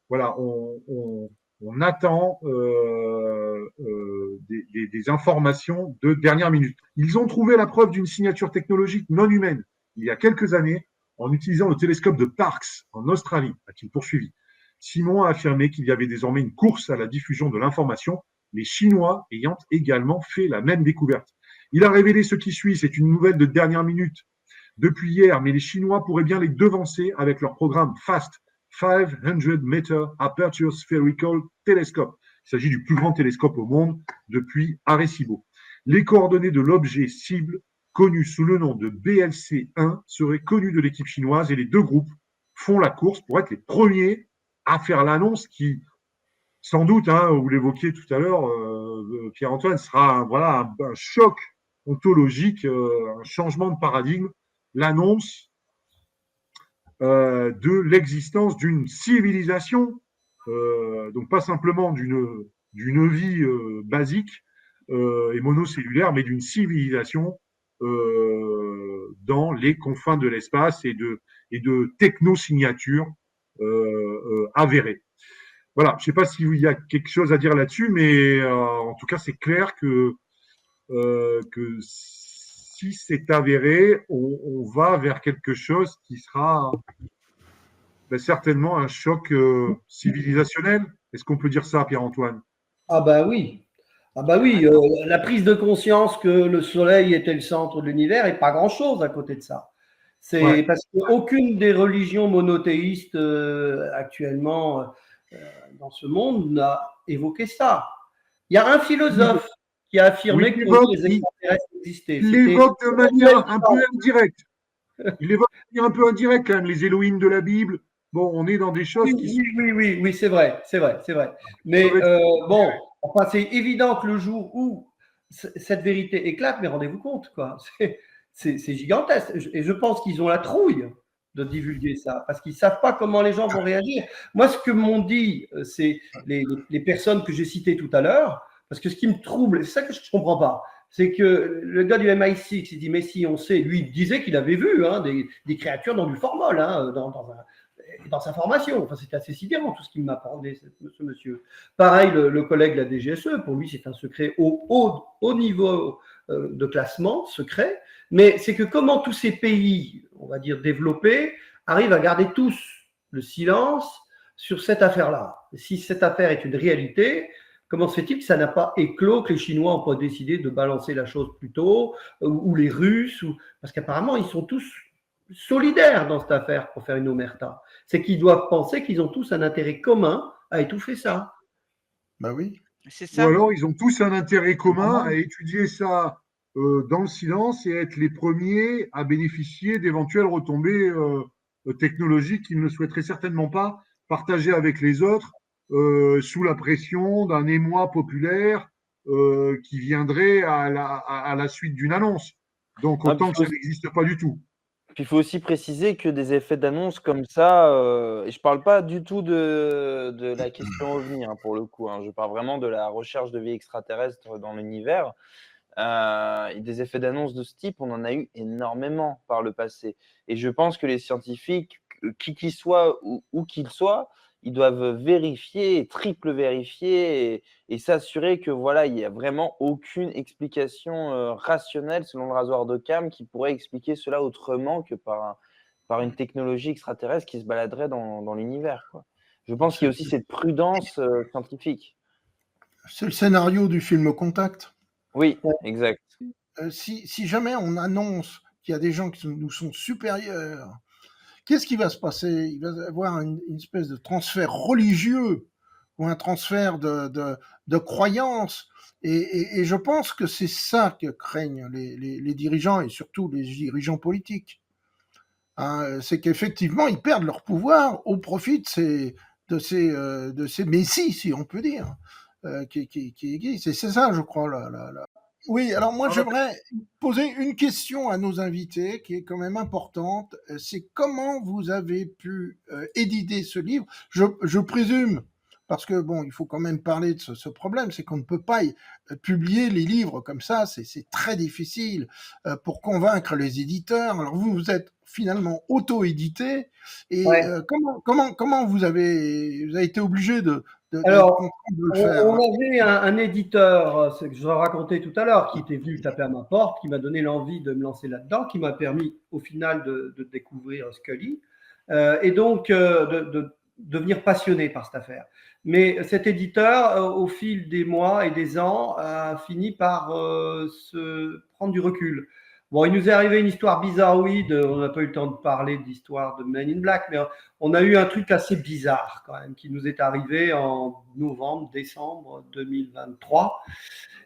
voilà, on attend des informations de dernière minute. Ils ont trouvé la preuve d'une signature technologique non humaine il y a quelques années en utilisant le télescope de Parkes en Australie, a-t-il poursuivi. Simon a affirmé qu'il y avait désormais une course à la diffusion de l'information, les Chinois ayant également fait la même découverte. Il a révélé ce qui suit, c'est une nouvelle de dernière minute depuis hier, mais les Chinois pourraient bien les devancer avec leur programme FAST, 500 Meter Aperture Spherical Telescope. Il s'agit du plus grand télescope au monde depuis Arecibo. Les coordonnées de l'objet cible, connu sous le nom de BLC-1, seraient connues de l'équipe chinoise et les deux groupes font la course pour être les premiers à faire l'annonce qui, sans doute, hein, vous l'évoquiez tout à l'heure, Pierre-Antoine, sera un choc ontologique, un changement de paradigme, l'annonce de l'existence d'une civilisation, donc pas simplement d'une vie basique et monocellulaire, mais d'une civilisation dans les confins de l'espace et de techno-signatures avérées. Voilà, je ne sais pas s'il y a quelque chose à dire là-dessus, mais en tout cas, c'est clair que si c'est avéré, on va vers quelque chose qui sera certainement un choc civilisationnel. Est-ce qu'on peut dire ça, Pierre-Antoine? Ah bah oui. Ah bah oui, la prise de conscience que le Soleil était le centre de l'univers et pas grand-chose à côté de ça. C'est Ouais. parce qu'aucune des religions monothéistes actuellement dans ce monde n'a évoqué ça. Il y a un philosophe qui a affirmé que les extraterrestres existaient. Il l'évoque de manière un peu indirecte. Il évoque de manière un peu indirecte quand même, les Elohim de la Bible. Bon, on est dans des choses qui sont… Oui, c'est vrai. Mais bon, enfin, c'est évident que le jour où cette vérité éclate, mais rendez-vous compte, quoi. C'est gigantesque. Et je pense qu'ils ont la trouille de divulguer ça, parce qu'ils ne savent pas comment les gens vont réagir. Moi, ce que m'ont dit, c'est les personnes que j'ai citées tout à l'heure, parce que ce qui me trouble, c'est ça que je ne comprends pas, c'est que le gars du MI6, il dit, mais si, on sait, lui, il disait qu'il avait vu des créatures dans du formol, dans sa formation. Enfin, c'était assez sidérant tout ce qu'il m'a parlé, ce monsieur. Pareil, le collègue de la DGSE, pour lui, c'est un secret au haut niveau de classement, secret. Mais c'est que comment tous ces pays, on va dire développés, arrivent à garder tous le silence sur cette affaire-là. Si cette affaire est une réalité, Comment se fait-il que ça n'a pas éclos, que les Chinois n'ont pas décidé de balancer la chose plus tôt, ou les Russes, parce qu'apparemment, ils sont tous solidaires dans cette affaire pour faire une omerta. C'est qu'ils doivent penser qu'ils ont tous un intérêt commun à étouffer ça. Bah oui. C'est Ou ça. alors, ils ont tous un intérêt commun à étudier ça dans le silence et être les premiers à bénéficier d'éventuelles retombées technologiques qu'ils ne souhaiteraient certainement pas partager avec les autres sous la pression d'un émoi populaire qui viendrait à la suite d'une annonce. Donc, Ah, autant que ça n'existe pas du tout. Puis il faut aussi préciser que des effets d'annonce comme ça, et je parle pas du tout de la question OVNI pour le coup, je parle vraiment de la recherche de vie extraterrestre dans l'univers. Et des effets d'annonce de ce type, on en a eu énormément par le passé. Et je pense que les scientifiques, qui qu'ils soient ou où qu'ils soient, ils doivent vérifier, triple vérifier et s'assurer que voilà, il n'y a vraiment aucune explication rationnelle selon le rasoir d'Occam qui pourrait expliquer cela autrement que par une technologie extraterrestre qui se baladerait dans l'univers, quoi. Je pense qu'il y a aussi cette prudence scientifique. C'est le scénario du film Contact. Oui, exact. Si jamais on annonce qu'il y a des gens qui nous sont supérieurs, qu'est-ce qui va se passer? Il va y avoir une espèce de transfert religieux ou un transfert de croyances. Et je pense que c'est ça que craignent les dirigeants et surtout les dirigeants politiques. C'est qu'effectivement, ils perdent leur pouvoir au profit de ces messies, si on peut dire, qui existent. C'est ça, je crois, Oui, alors moi j'aimerais poser une question à nos invités qui est quand même importante. C'est comment vous avez pu éditer ce livre? Je présume, parce que bon, il faut quand même parler de ce problème, c'est qu'on ne peut pas publier les livres comme ça, c'est très difficile pour convaincre les éditeurs. Alors vous êtes finalement auto-édité et Ouais. comment vous avez été obligé de Alors, le faire? on avait un éditeur, ce que je vous racontais tout à l'heure, qui était venu taper à ma porte, qui m'a donné l'envie de me lancer là-dedans, qui m'a permis au final de découvrir Scully et donc de devenir passionné par cette affaire. Mais cet éditeur, au fil des mois et des ans, a fini par se prendre du recul. Bon, il nous est arrivé une histoire bizarroïde, on n'a pas eu le temps de parler d'histoire de Men in Black, mais on a eu un truc assez bizarre quand même qui nous est arrivé en novembre, décembre 2023.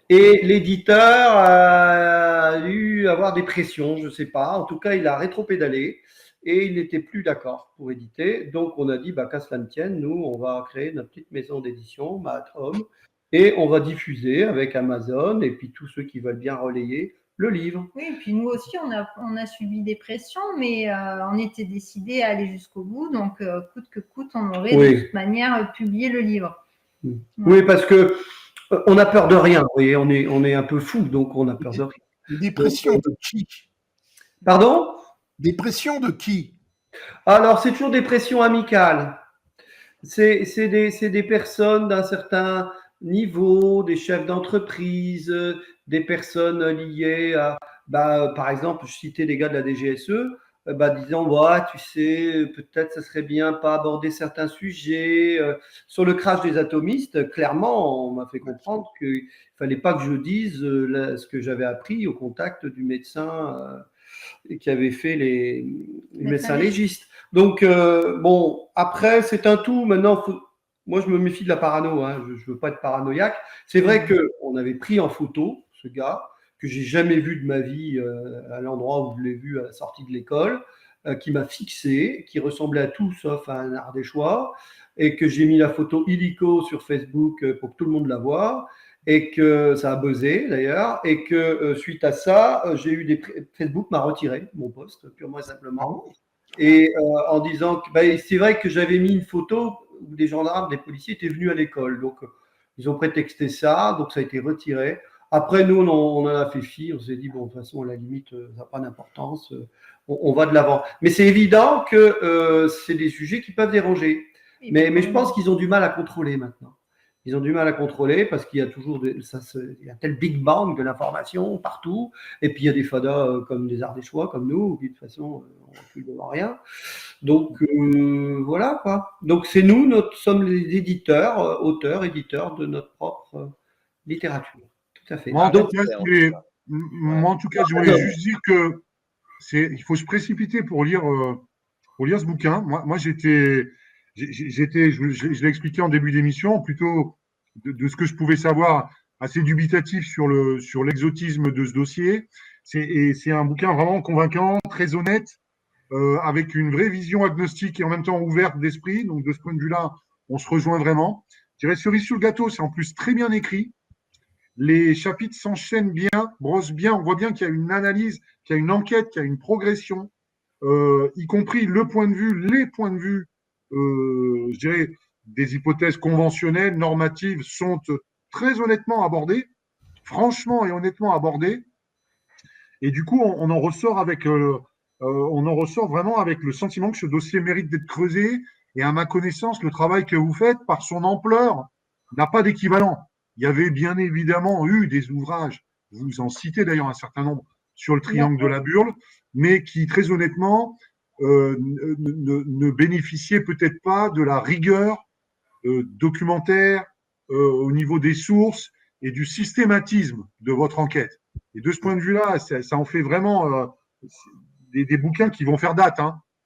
Et l'éditeur a dû avoir des pressions, je ne sais pas. En tout cas, il a rétropédalé et il n'était plus d'accord pour éditer. Donc, on a dit, qu'à cela ne tienne, nous, on va créer notre petite maison d'édition, Mathom, et on va diffuser avec Amazon et puis tous ceux qui veulent bien relayer le livre. Oui, et puis nous aussi, on a subi des pressions, mais on était décidés à aller jusqu'au bout. Donc, coûte que coûte, on aurait de toute manière publié le livre. Oui, parce que on a peur de rien. Vous voyez, on est un peu fou, donc on a peur de rien. Des pressions de qui? Pardon? Des pressions de qui? Alors, c'est toujours des pressions amicales. C'est des personnes d'un certain niveau, des chefs d'entreprise, des personnes liées à, par exemple, je citais des gars de la DGSE, disant, tu sais, peut-être ça serait bien pas aborder certains sujets. Sur le crash des atomistes, clairement, on m'a fait comprendre qu'il fallait pas que je dise ce que j'avais appris au contact du médecin qui avait fait les médecins légistes. Donc, après, c'est un tout. Maintenant, moi, je me méfie de la parano. Je ne veux pas être paranoïaque. C'est vrai qu'on avait pris en photo ce gars que j'ai jamais vu de ma vie à l'endroit où je l'ai vu à la sortie de l'école, qui m'a fixé, qui ressemblait à tout sauf à un Ardéchois, et que j'ai mis la photo illico sur Facebook pour que tout le monde la voie. Et que ça a buzzé d'ailleurs, et que suite à ça, j'ai eu Facebook m'a retiré mon post purement et simplement, et en disant que c'est vrai que j'avais mis une photo où des gendarmes, des policiers étaient venus à l'école, donc ils ont prétexté ça, donc ça a été retiré. Après, nous, on en a fait fi, on s'est dit, bon, de toute façon, à la limite, ça n'a pas d'importance, on va de l'avant. Mais c'est évident que c'est des sujets qui peuvent déranger, mais je pense qu'ils ont du mal à contrôler maintenant. Ils ont du mal à contrôler parce qu'il y a toujours il y a tel big bang de l'information partout. Et puis il y a des fadas comme des Ardéchois, comme nous, qui de toute façon, on ne recule devant rien. Donc voilà quoi. Donc c'est nous, sommes les éditeurs, auteurs, éditeurs de notre propre littérature. Tout à fait. Moi, en Donc, tout cas, moi, en tout cas, je voulais juste dire que il faut se précipiter pour lire ce bouquin. Moi, je l'ai expliqué en début d'émission, plutôt de ce que je pouvais savoir, assez dubitatif sur l'exotisme de ce dossier. C'est un bouquin vraiment convaincant, très honnête, avec une vraie vision agnostique et en même temps ouverte d'esprit. Donc, de ce point de vue-là, on se rejoint vraiment. Je dirais cerise sur le gâteau, c'est en plus très bien écrit. Les chapitres s'enchaînent bien, brossent bien. On voit bien qu'il y a une analyse, qu'il y a une enquête, qu'il y a une progression, y compris les points de vue, je dirais, des hypothèses conventionnelles, normatives, sont très honnêtement abordées, franchement et honnêtement abordées. Et du coup, on en ressort vraiment avec le sentiment que ce dossier mérite d'être creusé. Et à ma connaissance, le travail que vous faites, par son ampleur, n'a pas d'équivalent. Il y avait bien évidemment eu des ouvrages, vous en citez d'ailleurs un certain nombre, sur le triangle de la Burle, mais qui, très honnêtement, ne bénéficiaient peut-être pas de la rigueur documentaire au niveau des sources et du systématisme de votre enquête. Et de ce point de vue-là, ça en fait vraiment des bouquins qui vont faire date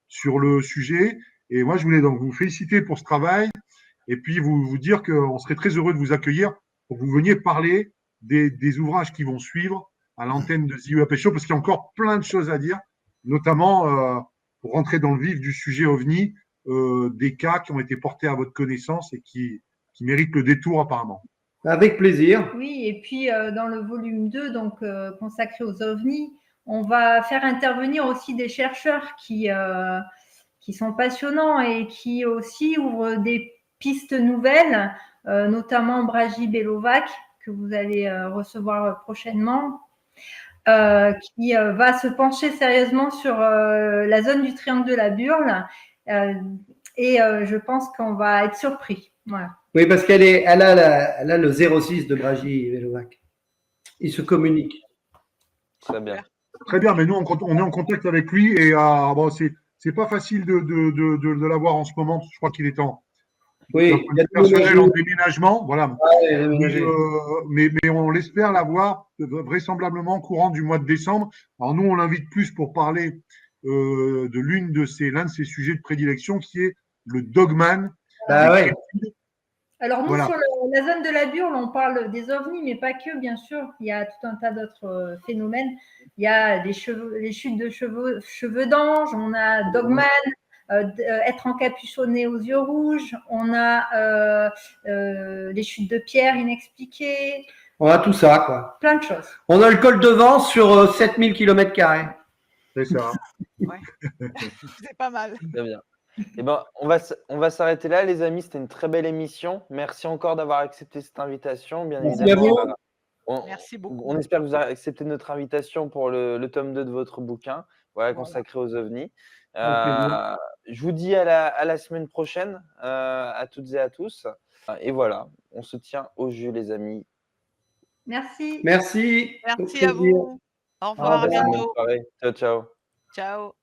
sur le sujet. Et moi, je voulais donc vous féliciter pour ce travail et puis vous dire qu'on serait très heureux de vous accueillir pour que vous veniez parler des ouvrages qui vont suivre à l'antenne de The UAP Show, parce qu'il y a encore plein de choses à dire, notamment pour rentrer dans le vif du sujet OVNI, des cas qui ont été portés à votre connaissance et qui méritent le détour apparemment. avec plaisir. Oui, et puis dans le volume 2, donc consacré aux ovnis, on va faire intervenir aussi des chercheurs qui sont passionnants et qui aussi ouvrent des pistes nouvelles, notamment Braji Belovac, que vous allez recevoir prochainement, qui va se pencher sérieusement sur la zone du triangle de la Burle. Et je pense qu'on va être surpris. Voilà. Oui, parce elle a le 06 de Braji Belovac. Ils se communiquent. Très bien. Très bien, mais nous, on est en contact avec lui et bon, c'est pas facile de l'avoir en ce moment. Je crois qu'il est en personnel en déménagement. Voilà. Mais on l'espère l'avoir vraisemblablement courant du mois de décembre. Alors nous, on l'invite plus pour parler de l'un de ses sujets de prédilection qui est le Dogman. Ouais. Alors nous, sur la zone de la Burle, on parle des ovnis, mais pas que, bien sûr. Il y a tout un tas d'autres phénomènes. Il y a les chutes de cheveux d'ange, on a Dogman, être encapuchonné aux yeux rouges, on a les chutes de pierre inexpliquées. On a tout ça, quoi. Plein de choses. On a le col de Vence sur 7000 km². C'est ça. Ouais. C'est pas mal. Très bien. Eh ben, on va s'arrêter là, les amis. C'était une très belle émission. Merci encore d'avoir accepté cette invitation. Bien évidemment, Merci beaucoup. On espère que vous avez accepté notre invitation pour le tome 2 de votre bouquin, consacré aux ovnis. Je vous dis à la semaine prochaine, à toutes et à tous. Et voilà, on se tient au jus, les amis. Merci. Merci. Merci à vous. Au revoir, à bientôt. Ciao, ciao. Ciao.